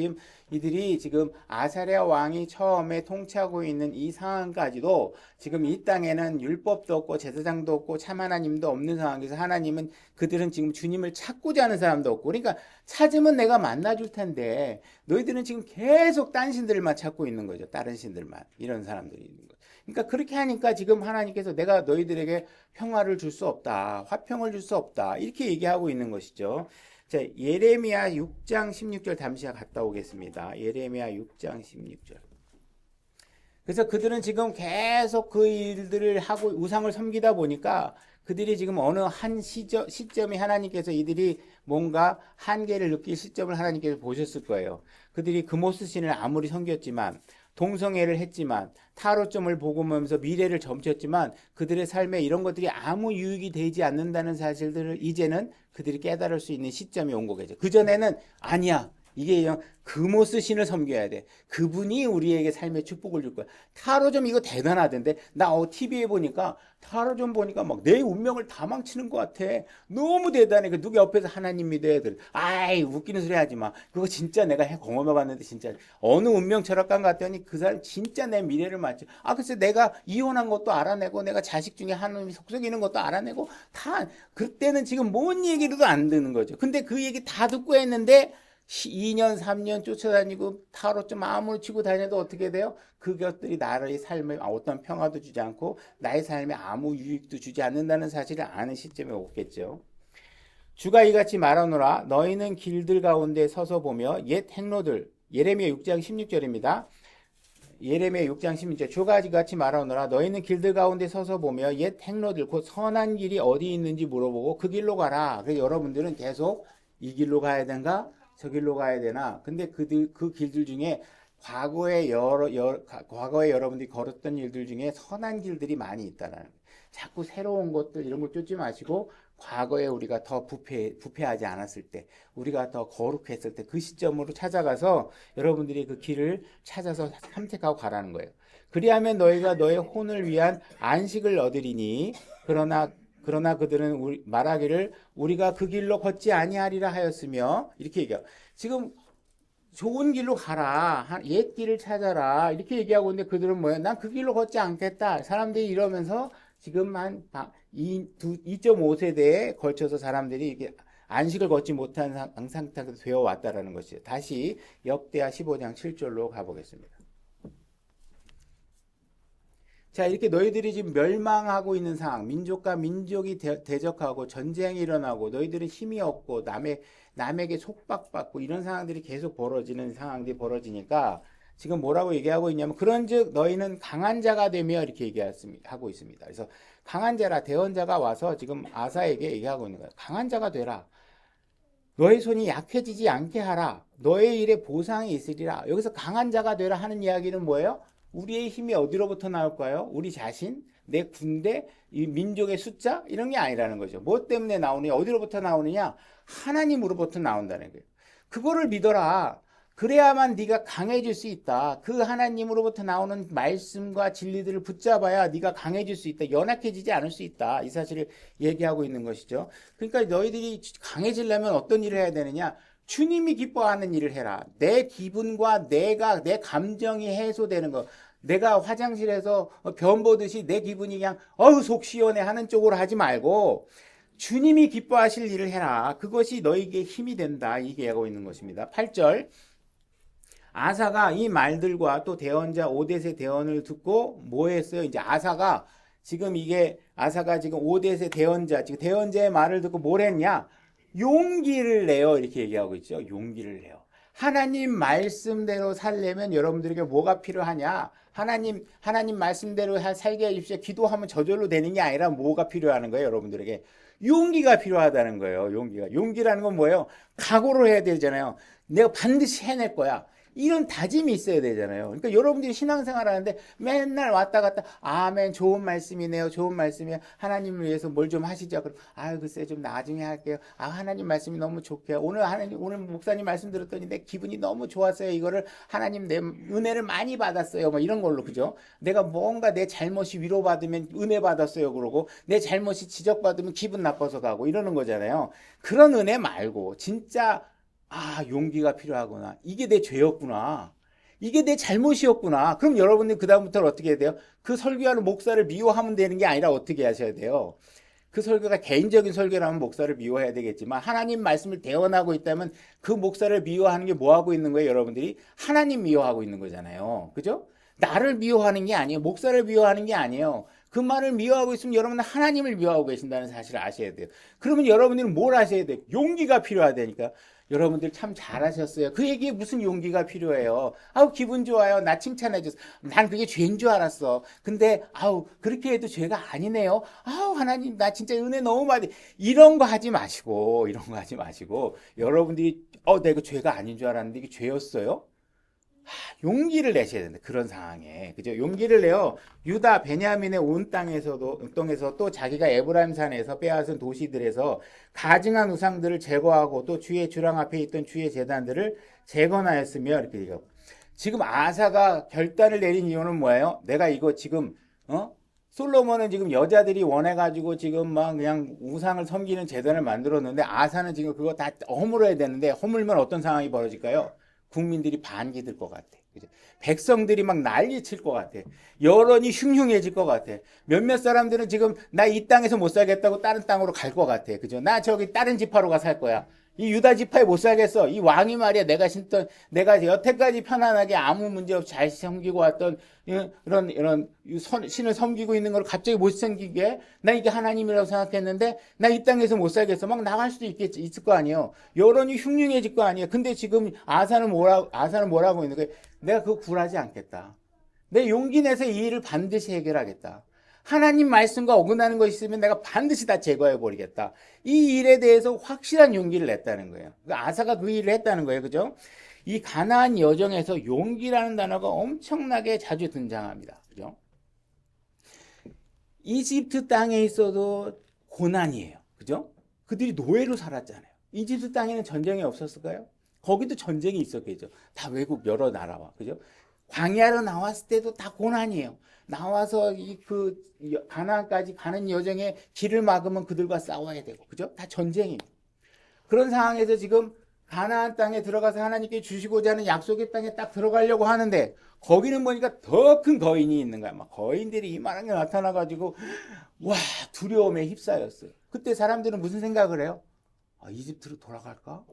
이들이 지금 아사랴 왕이 처음에 통치하고 있는 이 상황까지도 지금 이 땅에는 율법도 없고 제사장도 없고 참 하나님도 없는 상황에서 하나님은 그들은 지금 주님을 찾고자 하는 사람도 없고 그러니까 찾으면 내가 만나줄 텐데 너희들은 지금 계속 딴 신들만 찾고 있는 거죠. 다른 신들만 이런 사람들이 있는 거죠. 그러니까 그렇게 하니까 지금 하나님께서 내가 너희들에게 평화를 줄 수 없다. 화평을 줄 수 없다. 이렇게 얘기하고 있는 것이죠. 자, 예레미야 6장 16절 잠시 갔다 오겠습니다. 예레미야 6장 16절. 그래서 그들은 지금 계속 그 일들을 하고 우상을 섬기다 보니까 그들이 지금 어느 한 시점이 하나님께서 이들이 뭔가 한계를 느낄 시점을 하나님께서 보셨을 거예요. 그들이 금오스 신을 아무리 섬겼지만 동성애를 했지만 타로점을 보고 보면서 미래를 점쳤지만 그들의 삶에 이런 것들이 아무 유익이 되지 않는다는 사실들을 이제는 그들이 깨달을 수 있는 시점이 온 거겠죠. 그전에는 아니야. 이게 금오스 신을 섬겨야 돼. 그분이 우리에게 삶의 축복을 줄 거야. 타로점 이거 대단하던데. 나 TV에 보니까 타로점 보니까 막 내 운명을 다 망치는 것 같아. 너무 대단해. 그 누구 옆에서 하나님 믿어야 돼. 아이 웃기는 소리 하지 마. 그거 진짜 내가 경험해봤는데 진짜 어느 운명 철학관 갔더니 그 사람 진짜 내 미래를 맞춰. 글쎄 내가 이혼한 것도 알아내고 내가 자식 중에 하나님이 속썩이는 것도 알아내고 다 그때는 지금 뭔 얘기로도 안 듣는 거죠. 근데 그 얘기 다 듣고 했는데 2년, 3년 쫓아다니고 타로점 아무리 치고 다녀도 어떻게 돼요? 그것들이 나의 삶에 어떤 평화도 주지 않고 나의 삶에 아무 유익도 주지 않는다는 사실을 아는 시점에 오겠죠. 주가 이같이 말하노라 너희는 길들 가운데 서서 보며 옛 행로들 예레미야 6장 16절입니다. 예레미야 6장 16절 주가 이같이 말하노라 너희는 길들 가운데 서서 보며 옛 행로들 곧 선한 길이 어디 있는지 물어보고 그 길로 가라. 그래서 여러분들은 계속 이 길로 가야 되는가? 저 길로 가야 되나? 근데 그 길들 중에 과거에 여러분들이 걸었던 일들 중에 선한 길들이 많이 있다라는 거예요. 자꾸 새로운 것들 이런 걸 쫓지 마시고 과거에 우리가 더 부패하지 않았을 때, 우리가 더 거룩했을 때 그 시점으로 찾아가서 여러분들이 그 길을 찾아서 탐색하고 가라는 거예요. 그리하면 너희가 너의 혼을 위한 안식을 얻으리니 그러나 그들은 말하기를 우리가 그 길로 걷지 아니하리라 하였으며 이렇게 얘기해요. 지금 좋은 길로 가라. 옛 길을 찾아라. 이렇게 얘기하고 있는데 그들은 뭐예요? 난 그 길로 걷지 않겠다. 사람들이 이러면서 지금 한 2.5세대에 걸쳐서 사람들이 이렇게 안식을 걷지 못한 상태가 되어 왔다라는 것이에요. 다시 역대하 15장 7절로 가보겠습니다. 자, 이렇게 너희들이 지금 멸망하고 있는 상황, 민족과 민족이 대적하고 전쟁이 일어나고 너희들은 힘이 없고 남에게 속박받고 이런 상황들이 계속 벌어지는 상황들이 벌어지니까 지금 뭐라고 얘기하고 있냐면 그런즉 너희는 강한 자가 되며 이렇게 하고 있습니다. 그래서 강한 자라 대언자가 와서 지금 아사에게 얘기하고 있는 거예요. 강한 자가 되라. 너의 손이 약해지지 않게 하라. 너의 일에 보상이 있으리라. 여기서 강한 자가 되라 하는 이야기는 뭐예요? 우리의 힘이 어디로부터 나올까요? 우리 자신, 내 군대, 이 민족의 숫자 이런 게 아니라는 거죠. 뭐 때문에 나오느냐? 어디로부터 나오느냐? 하나님으로부터 나온다는 거예요. 그거를 믿어라. 그래야만 네가 강해질 수 있다. 그 하나님으로부터 나오는 말씀과 진리들을 붙잡아야 네가 강해질 수 있다. 연약해지지 않을 수 있다. 이 사실을 얘기하고 있는 것이죠. 그러니까 너희들이 강해지려면 어떤 일을 해야 되느냐? 주님이 기뻐하는 일을 해라. 내 기분과 내 감정이 해소되는 것. 내가 화장실에서 변 보듯이 내 기분이 그냥 속 시원해 하는 쪽으로 하지 말고 주님이 기뻐하실 일을 해라. 그것이 너에게 힘이 된다. 이게 하고 있는 것입니다. 8절. 아사가 이 말들과 또 대언자 오뎃의 대언을 듣고 뭐 했어요? 이제 아사가 지금 오뎃의 대언자, 지금 대언자의 말을 듣고 뭘 했냐? 용기를 내요. 이렇게 얘기하고 있죠. 용기를 내요. 하나님 말씀대로 살려면 여러분들에게 뭐가 필요하냐? 하나님 말씀대로 살게 해주십시오. 기도하면 저절로 되는 게 아니라 뭐가 필요한 거예요? 여러분들에게 용기가 필요하다는 거예요. 용기라는 건 뭐예요? 각오를 해야 되잖아요. 내가 반드시 해낼 거야. 이런 다짐이 있어야 되잖아요. 그러니까 여러분들이 신앙생활 하는데 맨날 왔다 갔다 아멘 좋은 말씀이네요. 좋은 말씀이에요. 하나님을 위해서 뭘 좀 하시죠. 그럼 글쎄 좀 나중에 할게요. 하나님 말씀이 너무 좋게요. 오늘 목사님 말씀 들었더니 내 기분이 너무 좋았어요. 이거를 하나님 내 은혜를 많이 받았어요. 뭐 이런 걸로 그죠? 내가 뭔가 내 잘못이 위로받으면 은혜 받았어요. 그러고 내 잘못이 지적받으면 기분 나빠서 가고 이러는 거잖아요. 그런 은혜 말고 진짜 용기가 필요하구나. 이게 내 죄였구나. 이게 내 잘못이었구나. 그럼 여러분들 그다음부터는 어떻게 해야 돼요? 그 설교하는 목사를 미워하면 되는 게 아니라 어떻게 하셔야 돼요? 그 설교가 개인적인 설교라면 목사를 미워해야 되겠지만 하나님 말씀을 대언하고 있다면 그 목사를 미워하는 게 뭐하고 있는 거예요? 여러분들이 하나님 미워하고 있는 거잖아요. 그죠? 나를 미워하는 게 아니에요. 목사를 미워하는 게 아니에요. 그 말을 미워하고 있으면 여러분은 하나님을 미워하고 계신다는 사실을 아셔야 돼요. 그러면 여러분들은 뭘 하셔야 돼요? 용기가 필요하다니까. 여러분들 참 잘하셨어요. 그 얘기에 무슨 용기가 필요해요. 기분 좋아요. 나 칭찬해줘서. 난 그게 죄인 줄 알았어. 근데 그렇게 해도 죄가 아니네요. 하나님 나 진짜 은혜 너무 많이. 이런 거 하지 마시고 여러분들이 내가 죄가 아닌 줄 알았는데 이게 죄였어요? 용기를 내셔야 된다. 그런 상황에. 그죠? 용기를 내요. 유다, 베냐민의 온 땅에서 또 자기가 에브라임 산에서 빼앗은 도시들에서 가증한 우상들을 제거하고 또 주의 주랑 앞에 있던 주의 제단들을 재건하였으며 이렇게 얘기하고. 지금 아사가 결단을 내린 이유는 뭐예요? 내가 이거 지금, 솔로몬은 지금 여자들이 원해가지고 지금 막 그냥 우상을 섬기는 제단을 만들었는데 아사는 지금 그거 다 허물어야 되는데 허물면 어떤 상황이 벌어질까요? 국민들이 반기들 것 같아. 그죠? 백성들이 막 난리 칠 것 같아. 여론이 흉흉해질 것 같아. 몇몇 사람들은 지금 나 이 땅에서 못 살겠다고 다른 땅으로 갈 것 같아. 그죠? 나 저기 다른 지파로 가 살 거야. 이 유다 지파에 못 살겠어. 이 왕이 말이야. 내가 여태까지 편안하게 아무 문제 없이 잘 섬기고 왔던 이런 신을 섬기고 있는 걸 갑자기 못 섬기게. 나 이게 하나님이라고 생각했는데 나 이 땅에서 못 살겠어. 막 나갈 수도 있을 거 아니에요. 여론이 흉흉해질 거 아니에요. 근데 지금 아사는 뭐라고 있는 거예요? 내가 그거 굴하지 않겠다. 내 용기 내서 이 일을 반드시 해결하겠다. 하나님 말씀과 어긋나는 것이 있으면 내가 반드시 다 제거해 버리겠다. 이 일에 대해서 확실한 용기를 냈다는 거예요. 아사가 그 일을 했다는 거예요. 그죠? 이 가나안 여정에서 용기라는 단어가 엄청나게 자주 등장합니다. 그죠? 이집트 땅에 있어도 고난이에요. 그죠? 그들이 노예로 살았잖아요. 이집트 땅에는 전쟁이 없었을까요? 거기도 전쟁이 있었겠죠. 다 외국 여러 나라와. 그죠? 광야로 나왔을 때도 다 고난이에요. 나와서 가나안까지 가는 여정에 길을 막으면 그들과 싸워야 되고, 그죠? 다 전쟁입니다. 그런 상황에서 지금 가나안 땅에 들어가서 하나님께 주시고자 하는 약속의 땅에 딱 들어가려고 하는데 거기는 보니까 더 큰 거인이 있는 거야. 막 거인들이 이만한 게 나타나가지고 두려움에 휩싸였어요. 그때 사람들은 무슨 생각을 해요? 이집트로 돌아갈까?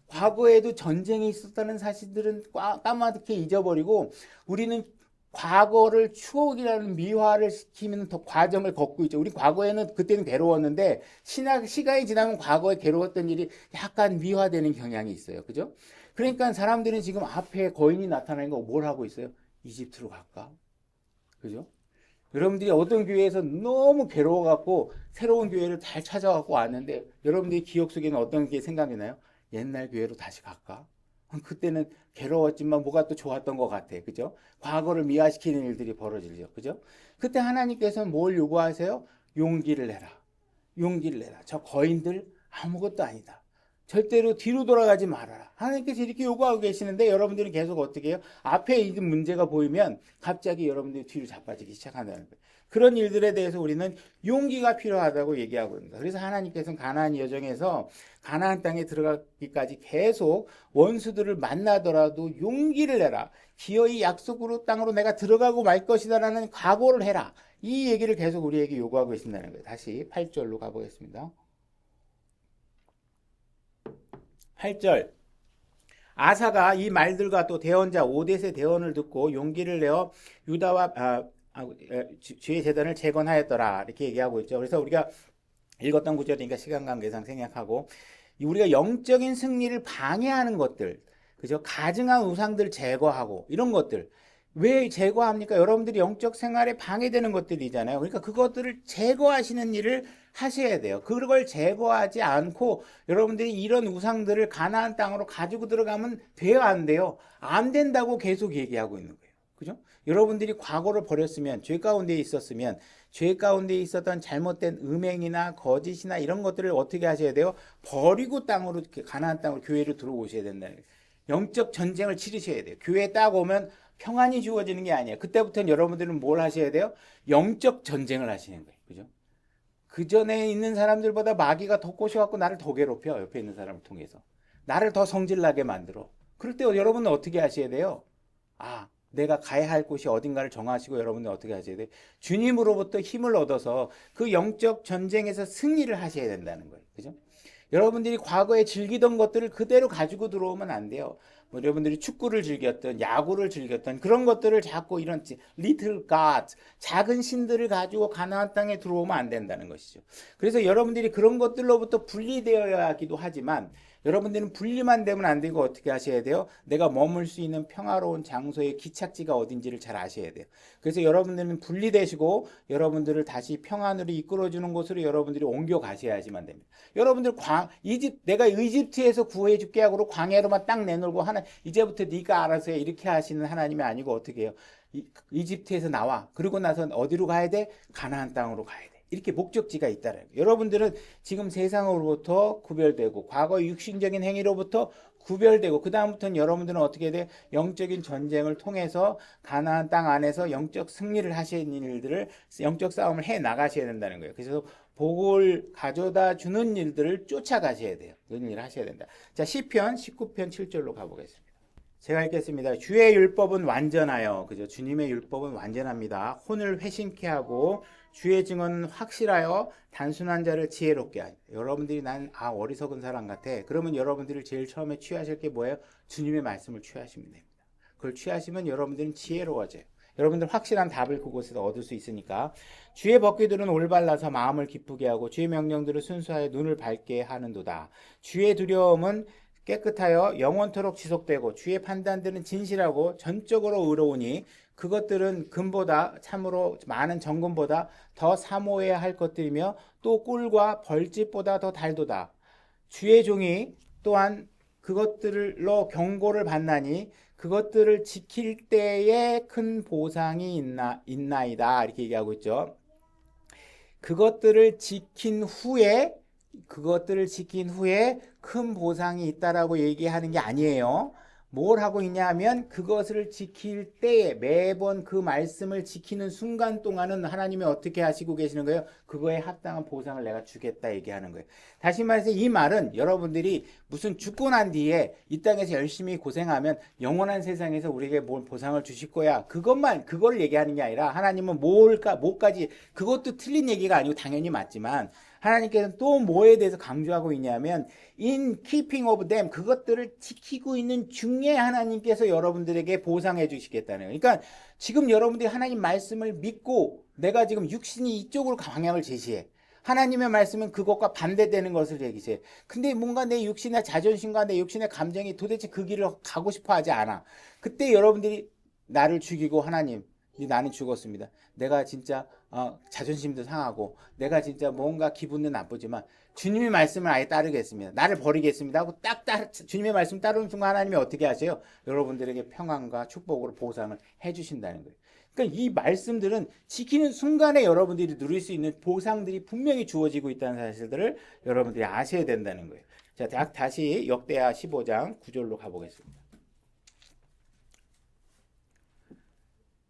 과거에도 전쟁이 있었다는 사실들은 까맣게 잊어버리고 우리는 과거를 추억이라는 미화를 시키는 더 과정을 걷고 있죠. 우리 과거에는 그때는 괴로웠는데 시간이 지나면 과거에 괴로웠던 일이 약간 미화되는 경향이 있어요. 그죠? 그러니까 사람들은 지금 앞에 거인이 나타나는 거 뭘 하고 있어요? 이집트로 갈까? 그죠? 여러분들이 어떤 교회에서 너무 괴로워갖고 새로운 교회를 잘 찾아갖고 왔는데 여러분들의 기억 속에는 어떤 게 생각이 나요? 옛날 교회로 다시 갈까? 그때는 괴로웠지만 뭐가 또 좋았던 것 같아. 그죠? 과거를 미화시키는 일들이 벌어지죠. 그죠? 그때 하나님께서는 뭘 요구하세요? 용기를 내라. 용기를 내라. 저 거인들 아무것도 아니다. 절대로 뒤로 돌아가지 말아라. 하나님께서 이렇게 요구하고 계시는데 여러분들은 계속 어떻게 해요? 앞에 있는 문제가 보이면 갑자기 여러분들이 뒤로 자빠지기 시작한다는 거예요. 그런 일들에 대해서 우리는 용기가 필요하다고 얘기하고 있습니다. 그래서 하나님께서는 가나안 여정에서 가나안 땅에 들어가기까지 계속 원수들을 만나더라도 용기를 내라. 기어이 약속으로 땅으로 내가 들어가고 말 것이다라는 각오를 해라. 이 얘기를 계속 우리에게 요구하고 계신다는 거예요. 다시 8절로 가보겠습니다. 8절 아사가 이 말들과 또 대언자 오뎃의 대언을 듣고 용기를 내어 유다와 주의 제단을 재건하였더라 이렇게 얘기하고 있죠. 그래서 우리가 읽었던 구절이니까 시간 관계상 생략하고 우리가 영적인 승리를 방해하는 것들, 그죠? 가증한 우상들 제거하고 이런 것들 왜 제거합니까? 여러분들이 영적 생활에 방해되는 것들이잖아요. 그러니까 그것들을 제거하시는 일을 하셔야 돼요. 그걸 제거하지 않고 여러분들이 이런 우상들을 가나안 땅으로 가지고 들어가면 돼요, 안 돼요? 안 된다고 계속 얘기하고 있는 거예요. 그죠? 여러분들이 과거를 버렸으면 죄 가운데 있었으면 죄 가운데 있었던 잘못된 음행이나 거짓이나 이런 것들을 어떻게 하셔야 돼요? 버리고 땅으로 가나안 땅으로 교회로 들어오셔야 된다는 거예요. 영적 전쟁을 치르셔야 돼요. 교회에 딱 오면 평안이 주어지는 게 아니에요. 그때부터는 여러분들은 뭘 하셔야 돼요? 영적 전쟁을 하시는 거예요. 그죠? 그 전에 있는 사람들보다 마귀가 더 꼬셔갖고 나를 더 괴롭혀. 옆에 있는 사람을 통해서. 나를 더 성질나게 만들어. 그럴 때 여러분은 어떻게 하셔야 돼요? 내가 가야 할 곳이 어딘가를 정하시고 여러분은 어떻게 하셔야 돼요? 주님으로부터 힘을 얻어서 그 영적 전쟁에서 승리를 하셔야 된다는 거예요. 그죠? 여러분들이 과거에 즐기던 것들을 그대로 가지고 들어오면 안 돼요. 뭐 여러분들이 축구를 즐겼던 야구를 즐겼던 그런 것들을 자꾸 이런 little gods 작은 신들을 가지고 가나안 땅에 들어오면 안 된다는 것이죠. 그래서 여러분들이 그런 것들로부터 분리되어야 하기도 하지만 여러분들은 분리만 되면 안 되고 어떻게 하셔야 돼요? 내가 머물 수 있는 평화로운 장소의 기착지가 어딘지를 잘 아셔야 돼요. 그래서 여러분들은 분리되시고 여러분들을 다시 평안으로 이끌어주는 곳으로 여러분들이 옮겨 가셔야지만 됩니다. 여러분들 내가 이집트에서 구해줄게 하고 광야로만 딱 내놓고 이제부터 네가 알아서 해 이렇게 하시는 하나님이 아니고 어떻게 해요? 이집트에서 나와. 그러고 나서 어디로 가야 돼? 가나안 땅으로 가야 돼. 이렇게 목적지가 있다는 거예요. 여러분들은 지금 세상으로부터 구별되고 과거 육신적인 행위로부터 구별되고 그 다음부터는 여러분들은 어떻게 돼? 영적인 전쟁을 통해서 가나안 땅 안에서 영적 승리를 하시는 일들을 영적 싸움을 해 나가셔야 된다는 거예요. 그래서 복을 가져다 주는 일들을 쫓아가셔야 돼요. 그런 일을 하셔야 된다. 자, 시편 19편 7절로 가보겠습니다. 제가 읽겠습니다. 주의 율법은 완전하여, 그죠? 주님의 율법은 완전합니다. 혼을 회심케 하고 주의 증언은 확실하여 단순한 자를 지혜롭게 하니. 여러분들이 난 어리석은 사람 같아. 그러면 여러분들이 제일 처음에 취하실 게 뭐예요? 주님의 말씀을 취하시면 됩니다. 그걸 취하시면 여러분들은 지혜로워져요. 여러분들 확실한 답을 그곳에서 얻을 수 있으니까 주의 법궤들은 올바라서 마음을 기쁘게 하고 주의 명령들을 순수하여 눈을 밝게 하는도다. 주의 두려움은 깨끗하여 영원토록 지속되고 주의 판단들은 진실하고 전적으로 의로우니 그것들은 금보다 참으로 많은 정금보다 더 사모해야 할 것들이며 또 꿀과 벌집보다 더 달도다. 주의 종이 또한 그것들로 경고를 받나니 그것들을 지킬 때에 큰 보상이 있나이다. 이렇게 얘기하고 있죠. 그것들을 지킨 후에 큰 보상이 있다라고 얘기하는 게 아니에요. 뭘 하고 있냐 하면 그것을 지킬 때에 매번 그 말씀을 지키는 순간 동안은 하나님이 어떻게 하시고 계시는 거예요? 그거에 합당한 보상을 내가 주겠다 얘기하는 거예요. 다시 말해서 이 말은 여러분들이 무슨 죽고 난 뒤에 이 땅에서 열심히 고생하면 영원한 세상에서 우리에게 뭘 보상을 주실 거야. 그걸 얘기하는 게 아니라 하나님은 뭐까지 그것도 틀린 얘기가 아니고 당연히 맞지만 하나님께서는 또 뭐에 대해서 강조하고 있냐면 in keeping of them, 그것들을 지키고 있는 중에 하나님께서 여러분들에게 보상해 주시겠다는 거예요. 그러니까 지금 여러분들이 하나님 말씀을 믿고 내가 지금 육신이 이쪽으로 방향을 제시해. 하나님의 말씀은 그것과 반대되는 것을 얘기해. 근데 뭔가 내 육신의 자존심과 내 육신의 감정이 도대체 그 길을 가고 싶어 하지 않아. 그때 여러분들이 나를 죽이고 하나님, 나는 죽었습니다. 내가 진짜 자존심도 상하고 내가 진짜 뭔가 기분은 나쁘지만 주님의 말씀을 아예 따르겠습니다. 나를 버리겠습니다 하고 주님의 말씀 따르는 순간 하나님이 어떻게 하세요? 여러분들에게 평안과 축복으로 보상을 해주신다는 거예요. 그러니까 이 말씀들은 지키는 순간에 여러분들이 누릴 수 있는 보상들이 분명히 주어지고 있다는 사실들을 여러분들이 아셔야 된다는 거예요. 자, 다시 역대하 15장 9절로 가보겠습니다.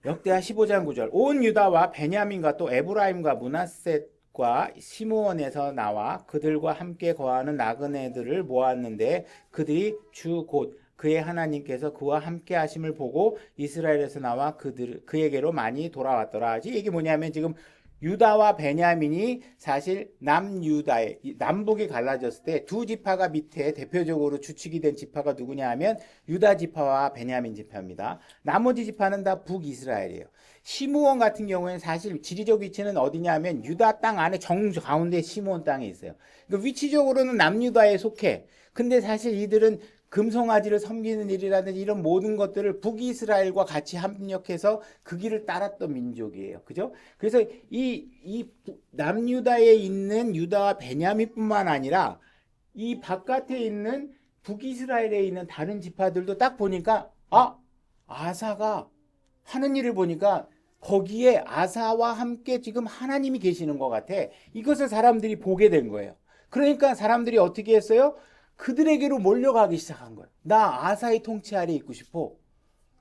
역대하 15장 9절. 온 유다와 베냐민과 또 에브라임과 므낫셋과 시므온에서 나와 그들과 함께 거하는 나그네들을 모았는데 그들이 주 곧 그의 하나님께서 그와 함께 하심을 보고 이스라엘에서 나와 그에게로 많이 돌아왔더라. 이게 뭐냐면 지금 유다와 베냐민이 사실 남유다의 남북이 갈라졌을 때 두 지파가 밑에 대표적으로 주축이 된 지파가 누구냐 하면 유다 지파와 베냐민 지파입니다. 나머지 지파는 다 북이스라엘이에요. 시므온 같은 경우에는 사실 지리적 위치는 어디냐 하면 유다 땅 안에 정 가운데 시므온 땅에 있어요. 그러니까 위치적으로는 남유다에 속해. 근데 사실 이들은 금송아지를 섬기는 일이라든지 이런 모든 것들을 북이스라엘과 같이 합력해서 그 길을 따랐던 민족이에요. 그죠? 그래서 이 남유다에 있는 유다와 베냐민뿐만 아니라 이 바깥에 있는 북이스라엘에 있는 다른 지파들도 딱 보니까 아사가 하는 일을 보니까 거기에 아사와 함께 지금 하나님이 계시는 것 같아. 이것을 사람들이 보게 된 거예요. 그러니까 사람들이 어떻게 했어요? 그들에게로 몰려가기 시작한 거예요. 나 아사의 통치 아래 있고 싶어.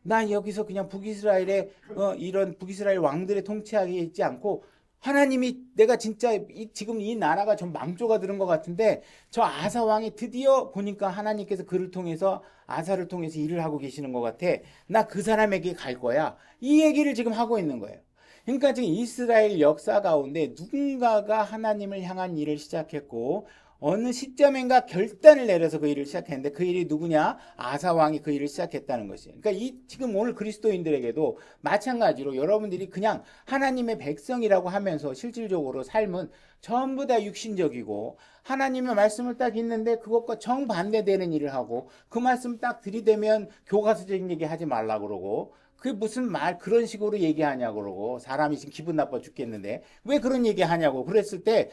나 여기서 그냥 북이스라엘의 이런 북이스라엘 왕들의 통치 아래 있지 않고 하나님이 내가 진짜 지금 이 나라가 좀 망조가 들은 것 같은데 저 아사 왕이 드디어 보니까 하나님께서 그를 통해서 아사를 통해서 일을 하고 계시는 것 같아. 나 그 사람에게 갈 거야. 이 얘기를 지금 하고 있는 거예요. 그러니까 지금 이스라엘 역사 가운데 누군가가 하나님을 향한 일을 시작했고 어느 시점인가 결단을 내려서 그 일을 시작했는데 그 일이 누구냐? 아사 왕이 그 일을 시작했다는 것이에요. 그러니까 지금 오늘 그리스도인들에게도 마찬가지로 여러분들이 그냥 하나님의 백성이라고 하면서 실질적으로 삶은 전부 다 육신적이고 하나님의 말씀을 딱 읽는데 그것과 정반대되는 일을 하고 그 말씀 딱 들이대면 교과서적인 얘기 하지 말라 그러고 그게 무슨 그런 식으로 얘기하냐고 그러고 사람이 지금 기분 나빠 죽겠는데 왜 그런 얘기 하냐고 그랬을 때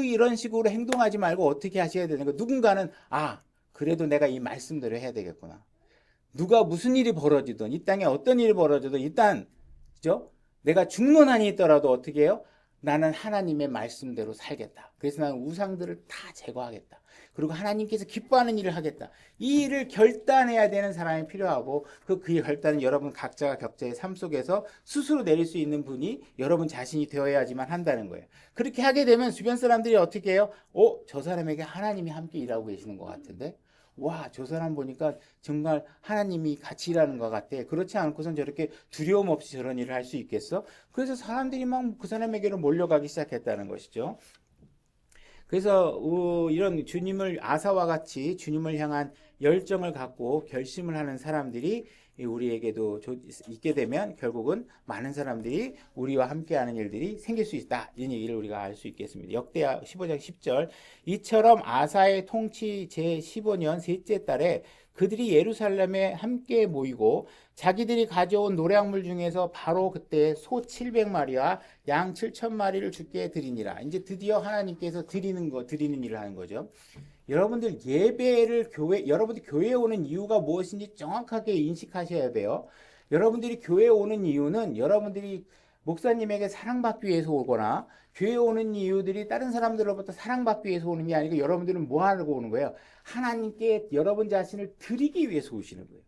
이런 식으로 행동하지 말고 어떻게 하셔야 되는 거 누군가는 그래도 내가 이 말씀대로 해야 되겠구나. 누가 무슨 일이 벌어지든 이 땅에 어떤 일이 벌어져도 일단 그죠? 내가 죽는 한이 있더라도 어떻게 해요? 나는 하나님의 말씀대로 살겠다. 그래서 나는 우상들을 다 제거하겠다. 그리고 하나님께서 기뻐하는 일을 하겠다. 이 일을 결단해야 되는 사람이 필요하고 그 결단은 여러분 각자가 각자의 삶 속에서 스스로 내릴 수 있는 분이 여러분 자신이 되어야지만 한다는 거예요. 그렇게 하게 되면 주변 사람들이 어떻게 해요? 저 사람에게 하나님이 함께 일하고 계시는 것 같은데? 와, 저 사람 보니까 정말 하나님이 같이 일하는 것 같아. 그렇지 않고선 저렇게 두려움 없이 저런 일을 할 수 있겠어? 그래서 사람들이 막 그 사람에게로 몰려가기 시작했다는 것이죠. 그래서 이런 아사와 같이 주님을 향한 열정을 갖고 결심을 하는 사람들이 우리에게도 있게 되면 결국은 많은 사람들이 우리와 함께하는 일들이 생길 수 있다. 이런 얘기를 우리가 알 수 있겠습니다. 역대하 15장 10절 이처럼 아사의 통치 제15년 셋째 달에 그들이 예루살렘에 함께 모이고 자기들이 가져온 노량물 중에서 바로 그때 소 700마리와 양 7,000마리를 주께 드리니라. 이제 드디어 하나님께서 드리는 일을 하는 거죠. 여러분들 여러분들 교회에 오는 이유가 무엇인지 정확하게 인식하셔야 돼요. 여러분들이 교회에 오는 이유는 여러분들이 목사님에게 사랑받기 위해서 오거나 교회에 오는 이유들이 다른 사람들로부터 사랑받기 위해서 오는 게 아니고 여러분들은 뭐 하려고 오는 거예요? 하나님께 여러분 자신을 드리기 위해서 오시는 거예요.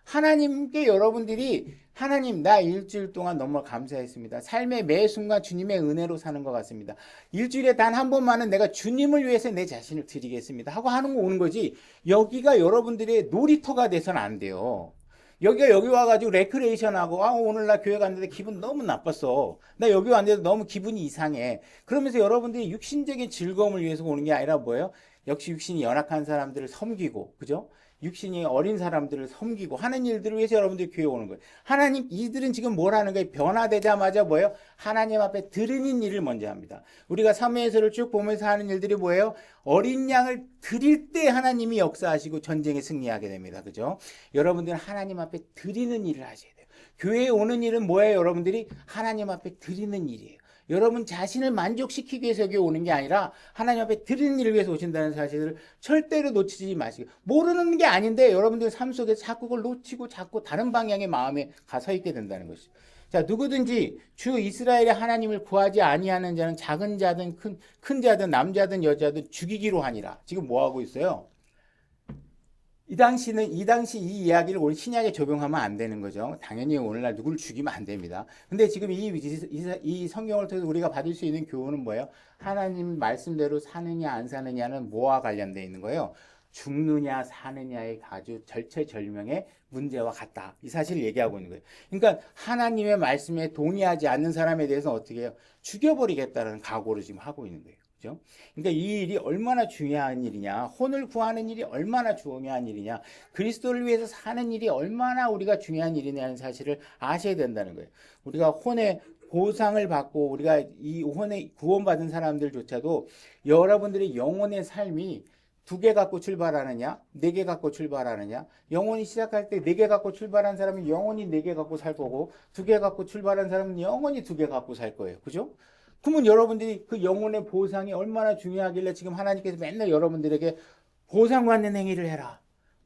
하나님께 여러분들이 하나님 나 일주일 동안 너무 감사했습니다. 삶의 매 순간 주님의 은혜로 사는 것 같습니다. 일주일에 단 한 번만은 내가 주님을 위해서 내 자신을 드리겠습니다 하고 하는 거 오는 거지 여기가 여러분들의 놀이터가 돼서는 안 돼요. 여기 와가지고 레크레이션하고 오늘 나 교회 갔는데 기분 너무 나빴어. 나 여기 왔는데 너무 기분이 이상해. 그러면서 여러분들이 육신적인 즐거움을 위해서 오는 게 아니라 뭐예요? 역시 육신이 연약한 사람들을 섬기고, 그죠? 육신이 어린 사람들을 섬기고 하는 일들을 위해서 여러분들이 교회 오는 거예요. 하나님, 이들은 지금 뭘 하는 거예요? 변화되자마자 뭐예요? 하나님 앞에 드리는 일을 먼저 합니다. 우리가 사무엘서를 쭉 보면서 하는 일들이 뭐예요? 어린 양을 드릴 때 하나님이 역사하시고 전쟁에 승리하게 됩니다. 그죠? 여러분들은 하나님 앞에 드리는 일을 하셔야 돼요. 교회에 오는 일은 뭐예요? 여러분들이 하나님 앞에 드리는 일이에요. 여러분 자신을 만족시키기 위해서 여기 오는 게 아니라 하나님 앞에 드리는 일을 위해서 오신다는 사실을 절대로 놓치지 마시고, 모르는 게 아닌데 여러분들 삶 속에서 자꾸 그걸 놓치고 자꾸 다른 방향의 마음에 가서 있게 된다는 것이죠. 자, 누구든지 주 이스라엘의 하나님을 구하지 아니하는 자는 작은 자든 큰 자든 남자든 여자든 죽이기로 하니라. 지금 뭐 하고 있어요? 이 당시 이 이야기를 우리 신약에 적용하면 안 되는 거죠. 당연히 오늘날 누구를 죽이면 안 됩니다. 근데 지금 이 성경을 통해서 우리가 받을 수 있는 교훈은 뭐예요? 하나님 말씀대로 사느냐 안 사느냐는 뭐와 관련되어 있는 거예요? 죽느냐 사느냐의 아주 절체절명의 문제와 같다. 이 사실을 얘기하고 있는 거예요. 그러니까 하나님의 말씀에 동의하지 않는 사람에 대해서 어떻게 해요? 죽여버리겠다는 각오를 지금 하고 있는 거예요. 그죠? 그러니까 이 일이 얼마나 중요한 일이냐, 혼을 구하는 일이 얼마나 중요한 일이냐, 그리스도를 위해서 사는 일이 얼마나 우리가 중요한 일이냐는 사실을 아셔야 된다는 거예요. 우리가 혼의 보상을 받고 우리가 이 혼에 구원받은 사람들조차도 여러분들의 영혼의 삶이 2개 갖고 출발하느냐, 4개 갖고 출발하느냐, 영혼이 시작할 때 4개 갖고 출발한 사람은 영혼이 4개 갖고 살 거고, 2개 갖고 출발한 사람은 영혼이 2개 갖고 살 거예요. 그죠? 그러면 여러분들이 그 영혼의 보상이 얼마나 중요하길래 지금 하나님께서 맨날 여러분들에게 보상받는 행위를 해라,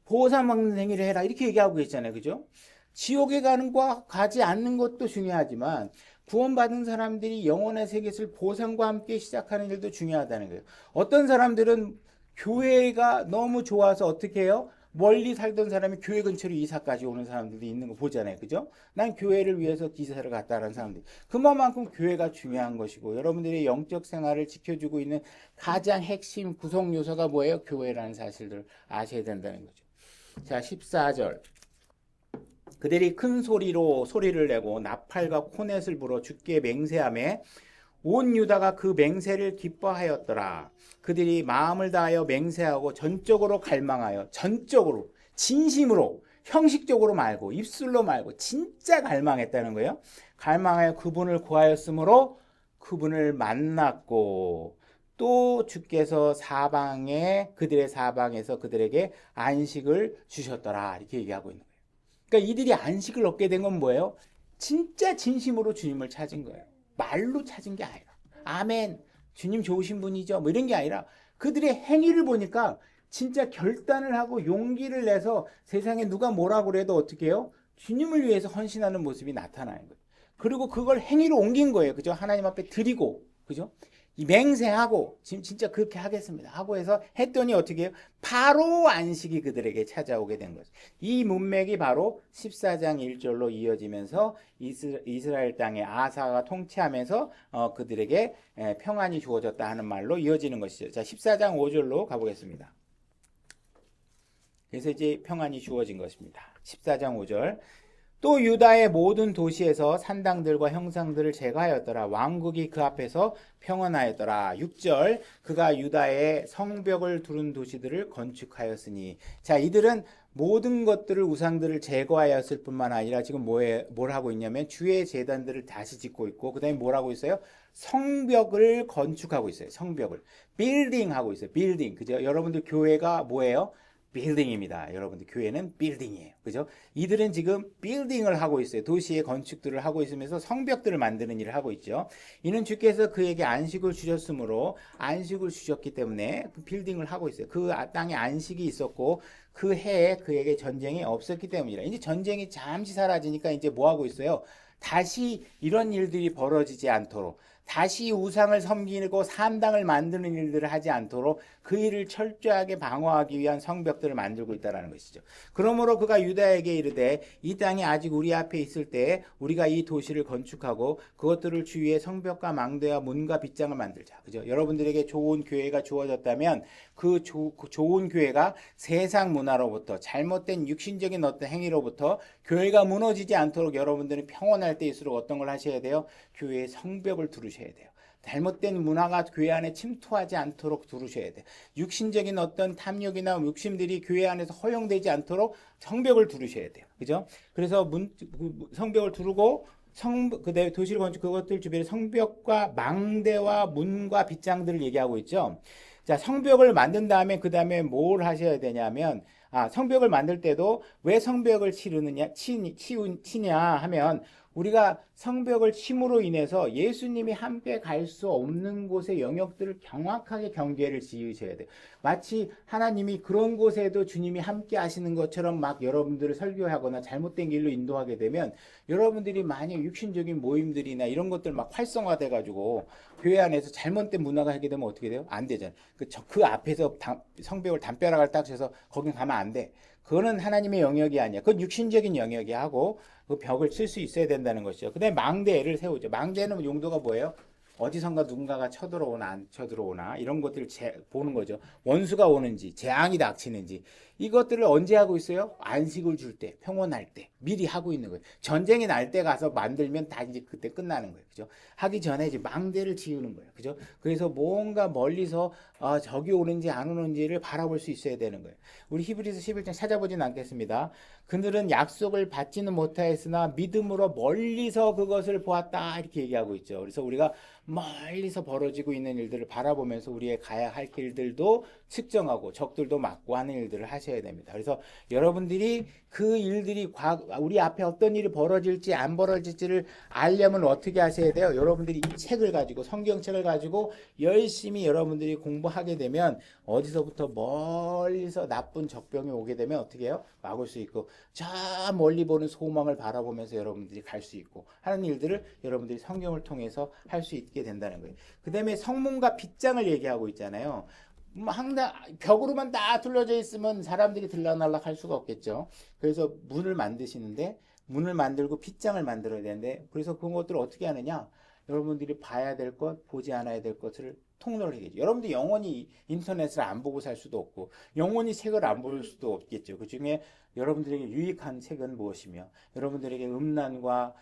보상받는 행위를 해라, 이렇게 얘기하고 계시잖아요. 그죠? 지옥에 가는 거 가지 않는 것도 중요하지만 구원받은 사람들이 영혼의 세계를 보상과 함께 시작하는 일도 중요하다는 거예요. 어떤 사람들은 교회가 너무 좋아서 어떻게 해요? 멀리 살던 사람이 교회 근처로 이사까지 오는 사람들도 있는 거 보잖아요. 그죠? 난 교회를 위해서 이사를 갔다라는 사람들. 그만큼 교회가 중요한 것이고, 여러분들의 영적 생활을 지켜주고 있는 가장 핵심 구성 요소가 뭐예요? 교회라는 사실들을 아셔야 된다는 거죠. 자, 14절. 그들이 큰 소리로 소리를 내고 나팔과 코넷을 불어 주께 맹세하며 온 유다가 그 맹세를 기뻐하였더라. 그들이 마음을 다하여 맹세하고 전적으로 갈망하여, 전적으로 진심으로, 형식적으로 말고 입술로 말고 진짜 갈망했다는 거예요. 갈망하여 그분을 구하였으므로 그분을 만났고, 또 주께서 그들의 사방에서 그들에게 안식을 주셨더라. 이렇게 얘기하고 있는 거예요. 그러니까 이들이 안식을 얻게 된 건 뭐예요? 진짜 진심으로 주님을 찾은 거예요. 말로 찾은 게 아니라, 아멘, 주님 좋으신 분이죠, 뭐 이런 게 아니라 그들의 행위를 보니까 진짜 결단을 하고 용기를 내서 세상에 누가 뭐라고 그래도 어떻게 해요? 주님을 위해서 헌신하는 모습이 나타나는 거예요. 그리고 그걸 행위로 옮긴 거예요. 그죠? 하나님 앞에 드리고, 그죠? 이 맹세하고 지금 진짜 그렇게 하겠습니다 하고 해서 했더니 어떻게 해요? 바로 안식이 그들에게 찾아오게 된 거죠. 이 문맥이 바로 14장 1절로 이어지면서 이스라엘 땅에 아사가 통치하면서 그들에게 평안이 주어졌다 하는 말로 이어지는 것이죠. 자, 14장 5절로 가보겠습니다. 그래서 이제 평안이 주어진 것입니다. 14장 5절. 또 유다의 모든 도시에서 산당들과 형상들을 제거하였더라. 왕국이 그 앞에서 평안하였더라. 6절. 그가 유다의 성벽을 두른 도시들을 건축하였으니. 자, 이들은 모든 것들을, 우상들을 제거하였을 뿐만 아니라 지금 뭘 하고 있냐면 주의 제단들을 다시 짓고 있고, 그 다음에 뭘 하고 있어요? 성벽을 건축하고 있어요. 성벽을 빌딩 하고 있어요. 빌딩. 그죠? 여러분들 교회가 뭐예요? 빌딩입니다. 여러분들 교회는 빌딩이에요. 그죠? 이들은 지금 빌딩을 하고 있어요. 도시의 건축들을 하고 있으면서 성벽들을 만드는 일을 하고 있죠. 이는 주께서 그에게 안식을 주셨으므로, 안식을 주셨기 때문에 그 빌딩을 하고 있어요. 그 땅에 안식이 있었고 그 해에 그에게 전쟁이 없었기 때문이라. 이제 전쟁이 잠시 사라지니까 이제 뭐 하고 있어요? 다시 이런 일들이 벌어지지 않도록, 다시 우상을 섬기고 산당을 만드는 일들을 하지 않도록 그 일을 철저하게 방어하기 위한 성벽들을 만들고 있다는 것이죠. 그러므로 그가 유다에게 이르되, 이 땅이 아직 우리 앞에 있을 때 우리가 이 도시를 건축하고 그것들을 주위에 성벽과 망대와 문과 빗장을 만들자. 그죠? 여러분들에게 좋은 교회가 주어졌다면 그 좋은 교회가 세상 문화로부터 잘못된 육신적인 어떤 행위로부터 교회가 무너지지 않도록 여러분들은 평온할 때일수록 어떤 걸 하셔야 돼요? 교회의 성벽을 두르셔야 돼요. 잘못된 문화가 교회 안에 침투하지 않도록 두르셔야 돼요. 육신적인 어떤 탐욕이나 욕심들이 교회 안에서 허용되지 않도록 성벽을 두르셔야 돼요. 그죠? 그래서 성벽을 두르고 그다음에 도시를 건축 그것들 주변에 성벽과 망대와 문과 빗장들을 얘기하고 있죠. 자, 성벽을 만든 다음에 그 다음에 뭘 하셔야 되냐면 성벽을 만들 때도 왜 성벽을 치냐 하면 우리가 성벽을 침으로 인해서 예수님이 함께 갈 수 없는 곳의 영역들을 정확하게 경계를 지으셔야 돼요. 마치 하나님이 그런 곳에도 주님이 함께 하시는 것처럼 막 여러분들을 설교하거나 잘못된 길로 인도하게 되면 여러분들이 만약 육신적인 모임들이나 이런 것들 막 활성화돼 가지고 교회 안에서 잘못된 문화가 하게 되면 어떻게 돼요? 안 되잖아요. 그 앞에서 성벽을 담벼락을 딱 쳐서 거긴 가면 안 돼. 그거는 하나님의 영역이 아니야. 그건 육신적인 영역이 하고 그 벽을 칠 수 있어야 된다는 것이죠. 그 다음에 망대를 세우죠. 망대는 용도가 뭐예요? 어디선가 누군가가 쳐들어오나 안 쳐들어오나 이런 것들을 보는 거죠. 원수가 오는지 재앙이 닥치는지 이것들을 언제 하고 있어요? 안식을 줄 때, 평온할 때 미리 하고 있는 거예요. 전쟁이 날 때 가서 만들면 다 이제 그때 끝나는 거예요. 그죠? 하기 전에 이제 망대를 지우는 거예요. 그죠? 그래서 뭔가 멀리서 적이 오는지 안 오는지를 바라볼 수 있어야 되는 거예요. 우리 히브리서 11장 찾아보진 않겠습니다. 그들은 약속을 받지는 못하였으나 믿음으로 멀리서 그것을 보았다 이렇게 얘기하고 있죠. 그래서 우리가 멀리서 벌어지고 있는 일들을 바라보면서 우리의 가야 할 길들도 측정하고 적들도 막고 하는 일들을 하셔야 됩니다. 그래서 여러분들이 그 일들이 우리 앞에 어떤 일이 벌어질지 안 벌어질지를 알려면 어떻게 하셔야 돼요? 여러분들이 이 책을 가지고 성경책을 가지고 열심히 여러분들이 공부하게 되면 어디서부터 멀리서 나쁜 적병이 오게 되면 어떻게 해요? 막을 수 있고 저 멀리 보는 소망을 바라보면서 여러분들이 갈 수 있고 하는 일들을 여러분들이 성경을 통해서 할 수 있게 된다는 거예요. 그 다음에 성문과 빗장을 얘기하고 있잖아요. 항상 벽으로만 다 둘러져 있으면 사람들이 들락날락 할 수가 없겠죠. 그래서 문을 만드시는데 문을 만들고 빗장을 만들어야 되는데 그래서 그런 것들을 어떻게 하느냐? 여러분들이 봐야 될 것, 보지 않아야 될 것을 통로를 해야죠. 여러분들 영원히 인터넷을 안 보고 살 수도 없고 영원히 책을 안 볼 수도 없겠죠. 그 중에 여러분들에게 유익한 책은 무엇이며 여러분들에게 음란과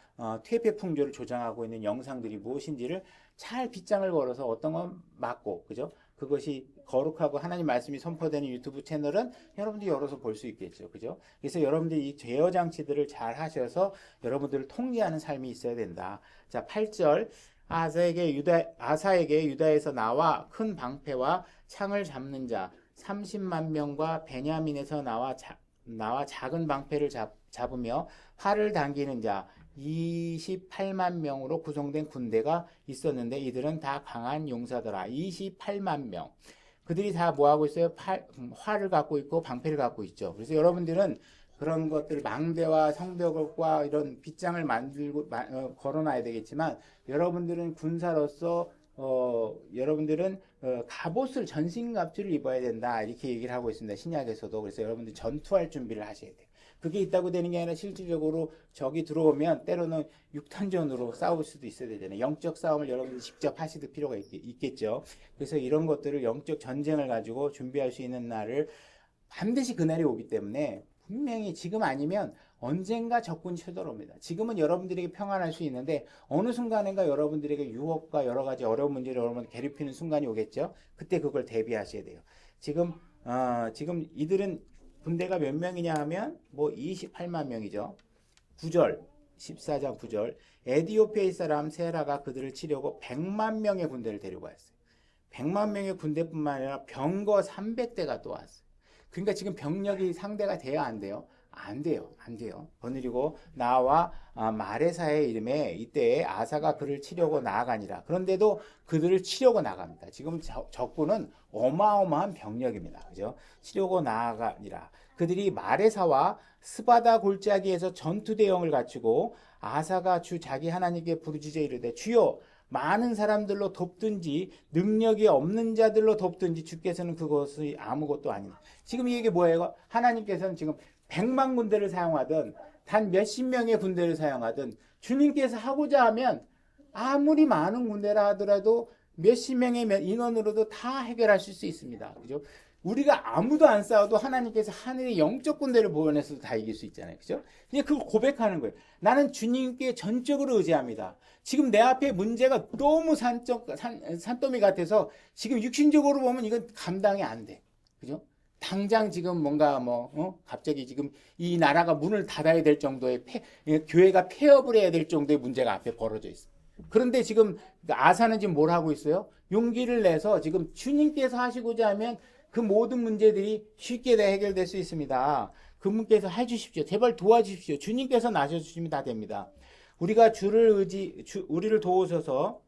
퇴폐 풍조를 조장하고 있는 영상들이 무엇인지를 잘 빗장을 걸어서 어떤 건 막고 그죠? 그것이 거룩하고 하나님 말씀이 선포되는 유튜브 채널은 여러분들이 열어서 볼 수 있겠죠. 그죠? 그래서 여러분들이 이 제어 장치들을 잘 하셔서 여러분들을 통제하는 삶이 있어야 된다. 자, 8절. 아사에게 유다에서 나와 큰 방패와 창을 잡는 자 30만 명과 베냐민에서 나와 작은 방패를 잡으며 활을 당기는 자 28만 명으로 구성된 군대가 있었는데 이들은 다 강한 용사더라. 28만 명. 그들이 다 뭐하고 있어요? 활을 갖고 있고 방패를 갖고 있죠. 그래서 여러분들은 그런 것들 망대와 성벽과 이런 빗장을 만들고 걸어놔야 되겠지만 여러분들은 군사로서 여러분들은 갑옷을 전신갑주를 입어야 된다 이렇게 얘기를 하고 있습니다. 신약에서도. 그래서 여러분들 전투할 준비를 하셔야 돼요. 그게 있다고 되는 게 아니라 실질적으로 적이 들어오면 때로는 육탄전으로 싸울 수도 있어야 되잖아요. 영적 싸움을 여러분들이 직접 하실 필요가 있겠죠. 그래서 이런 것들을 영적 전쟁을 가지고 준비할 수 있는 날을 반드시 그날이 오기 때문에 분명히 지금 아니면 언젠가 적군이 쳐들어옵니다. 지금은 여러분들에게 평안할 수 있는데 어느 순간인가 여러분들에게 유혹과 여러 가지 어려운 문제를 여러분 괴롭히는 순간이 오겠죠. 그때 그걸 대비하셔야 돼요. 지금 이들은 군대가 몇 명이냐 하면 뭐 28만 명이죠. 9절 14장 9절 에디오피아의 사람 세라가 그들을 치려고 100만 명의 군대를 데리고 왔어요. 100만 명의 군대뿐만 아니라 병거 300대가 또 왔어요. 그러니까 지금 병력이 상대가 돼야 안 돼요? 안 돼요. 안 돼요. 거느리고 나와 마레사의 이름에 이때 아사가 그를 치려고 나아가니라. 그런데도 그들을 치려고 나갑니다. 지금 적군은 어마어마한 병력입니다. 그죠? 치려고 나아가니라. 그들이 마레사와 스바다 골짜기에서 전투 대형을 갖추고 아사가 주 자기 하나님께 부르짖어 이르되 주여 많은 사람들로 돕든지 능력이 없는 자들로 돕든지 주께서는 그것이 아무것도 아니다. 지금 이게 뭐예요? 하나님께서는 지금 100만 군대를 사용하든 단 몇십 명의 군대를 사용하든 주님께서 하고자 하면 아무리 많은 군대라 하더라도 몇십 명의 인원으로도 다 해결하실 수 있습니다. 그죠? 우리가 아무도 안 싸워도 하나님께서 하늘의 영적 군대를 보내서도 다 이길 수 있잖아요. 그죠? 그냥 그걸 고백하는 거예요. 나는 주님께 전적으로 의지합니다. 지금 내 앞에 문제가 너무 산더미 같아서 지금 육신적으로 보면 이건 감당이 안 돼. 그죠? 당장 지금 뭔가 갑자기 지금 이 나라가 문을 닫아야 될 정도의 교회가 폐업을 해야 될 정도의 문제가 앞에 벌어져 있어. 그런데 지금 아사는 지금 뭘 하고 있어요? 용기를 내서 지금 주님께서 하시고자 하면 그 모든 문제들이 쉽게 해결될 수 있습니다. 그분께서 해주십시오. 제발 도와주십시오. 주님께서 나서주시면 다 됩니다. 우리가 우리를 도우소서.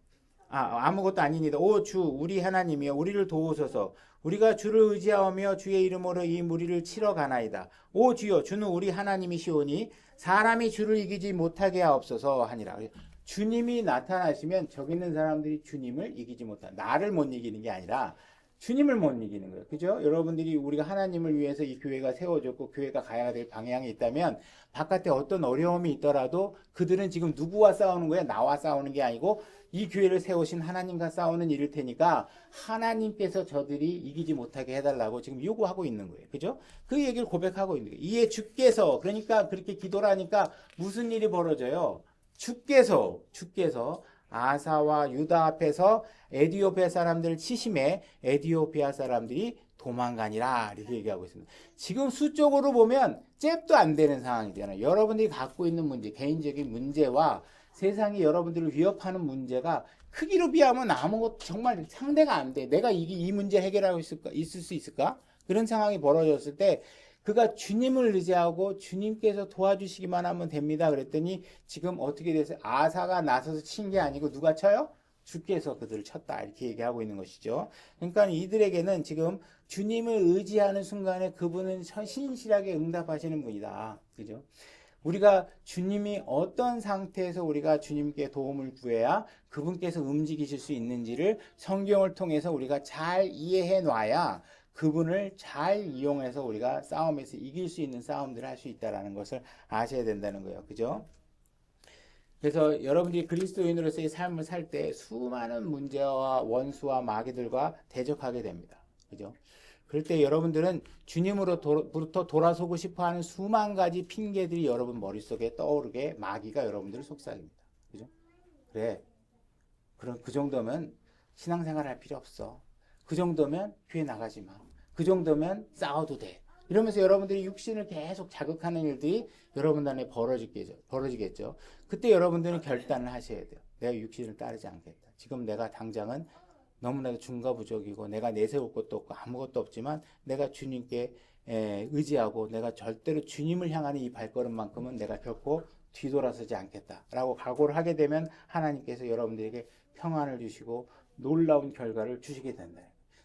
아무것도 아닙니다. 오 주 우리 하나님이여 우리를 도우소서. 우리가 주를 의지하며 주의 이름으로 이 무리를 치러 가나이다. 오 주여 주는 우리 하나님이시오니 사람이 주를 이기지 못하게 하옵소서 하니라. 주님이 나타나시면 저기 있는 사람들이 주님을 이기지 못한다. 나를 못 이기는 게 아니라 주님을 못 이기는 거예요. 그죠? 여러분들이 우리가 하나님을 위해서 이 교회가 세워졌고 교회가 가야 될 방향이 있다면 바깥에 어떤 어려움이 있더라도 그들은 지금 누구와 싸우는 거야? 나와 싸우는 게 아니고 이 교회를 세우신 하나님과 싸우는 일일 테니까 하나님께서 저들이 이기지 못하게 해달라고 지금 요구하고 있는 거예요. 그죠? 그 얘기를 고백하고 있는 거예요. 이에 주께서 그러니까 그렇게 기도를 하니까 무슨 일이 벌어져요? 주께서 아사와 유다 앞에서 에디오피아 사람들을 치심해 에디오피아 사람들이 도망가니라 이렇게 얘기하고 있습니다. 지금 수적으로 보면 잽도 안 되는 상황이잖아요. 여러분들이 갖고 있는 문제, 개인적인 문제와 세상이 여러분들을 위협하는 문제가 크기로 비하면 아무것도 정말 상대가 안 돼. 내가 이 문제 해결하고 있을 수 있을까? 그런 상황이 벌어졌을 때 그가 주님을 의지하고 주님께서 도와주시기만 하면 됩니다. 그랬더니 지금 어떻게 됐어요? 아사가 나서서 친 게 아니고 누가 쳐요? 주께서 그들을 쳤다. 이렇게 얘기하고 있는 것이죠. 그러니까 이들에게는 지금 주님을 의지하는 순간에 그분은 신실하게 응답하시는 분이다. 그죠? 우리가 주님이 어떤 상태에서 우리가 주님께 도움을 구해야 그분께서 움직이실 수 있는지를 성경을 통해서 우리가 잘 이해해 놔야 그분을 잘 이용해서 우리가 싸움에서 이길 수 있는 싸움들을 할 수 있다는 것을 아셔야 된다는 거예요. 그죠? 그래서 여러분들이 그리스도인으로서의 삶을 살 때 수많은 문제와 원수와 마귀들과 대적하게 됩니다. 그죠? 그럴 때 여러분들은 주님으로부터 돌아서고 싶어하는 수만 가지 핑계들이 여러분 머릿속에 떠오르게 마귀가 여러분들을 속삭입니다. 그죠? 그래. 그럼 그 정도면 신앙생활 할 필요 없어. 그 정도면 교회 나가지 마. 그 정도면 싸워도 돼. 이러면서 여러분들이 육신을 계속 자극하는 일들이 여러분 안에 벌어지겠죠. 그때 여러분들은 결단을 하셔야 돼요. 내가 육신을 따르지 않겠다. 지금 내가 당장은 너무나도 중과부족이고 내가 내세울 것도 없고 아무것도 없지만 내가 주님께 의지하고 내가 절대로 주님을 향하는 이 발걸음만큼은 내가 결코 뒤돌아서지 않겠다라고 각오를 하게 되면 하나님께서 여러분들에게 평안을 주시고 놀라운 결과를 주시게 된다.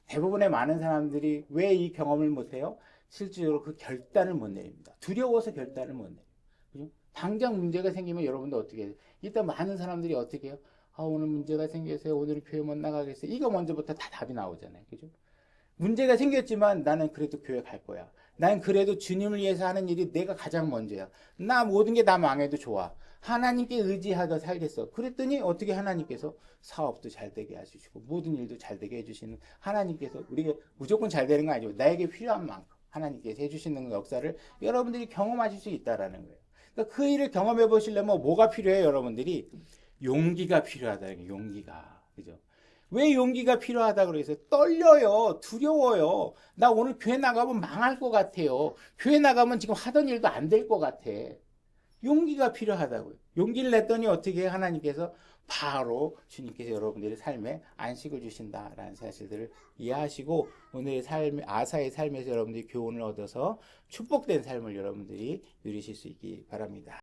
대부분의 많은 사람들이 왜 이 경험을 못해요? 실질적으로 그 결단을 못 내립니다. 두려워서 결단을 못 내려요. 그죠? 당장 문제가 생기면 여러분들 어떻게 해요? 일단 많은 사람들이 어떻게 해요? 오늘 문제가 생겨서 오늘 교회 못 나가겠어요. 이거 먼저부터 다 답이 나오잖아요. 그죠? 문제가 생겼지만 나는 그래도 교회 갈 거야. 난 그래도 주님을 위해서 하는 일이 내가 가장 먼저야. 나 모든 게 다 망해도 좋아. 하나님께 의지하다 살겠어. 그랬더니 어떻게 하나님께서 사업도 잘 되게 해주시고 모든 일도 잘 되게 해주시는 하나님께서 우리가 무조건 잘 되는 거 아니고 나에게 필요한 만큼 하나님께서 해주시는 역사를 여러분들이 경험하실 수 있다라는 거예요. 그러니까 그 일을 경험해 보시려면 뭐가 필요해요, 여러분들이? 용기가 필요하다는 거예요. 용기가. 그죠? 왜 용기가 필요하다 그래서 떨려요. 두려워요. 나 오늘 교회 나가면 망할 것 같아요. 교회 나가면 지금 하던 일도 안 될 것 같아. 용기가 필요하다고요. 용기를 냈더니 어떻게 해요? 하나님께서 바로 주님께서 여러분들의 삶에 안식을 주신다라는 사실들을 이해하시고 오늘의 삶, 아사의 삶에서 여러분들이 교훈을 얻어서 축복된 삶을 여러분들이 누리실 수 있기 바랍니다.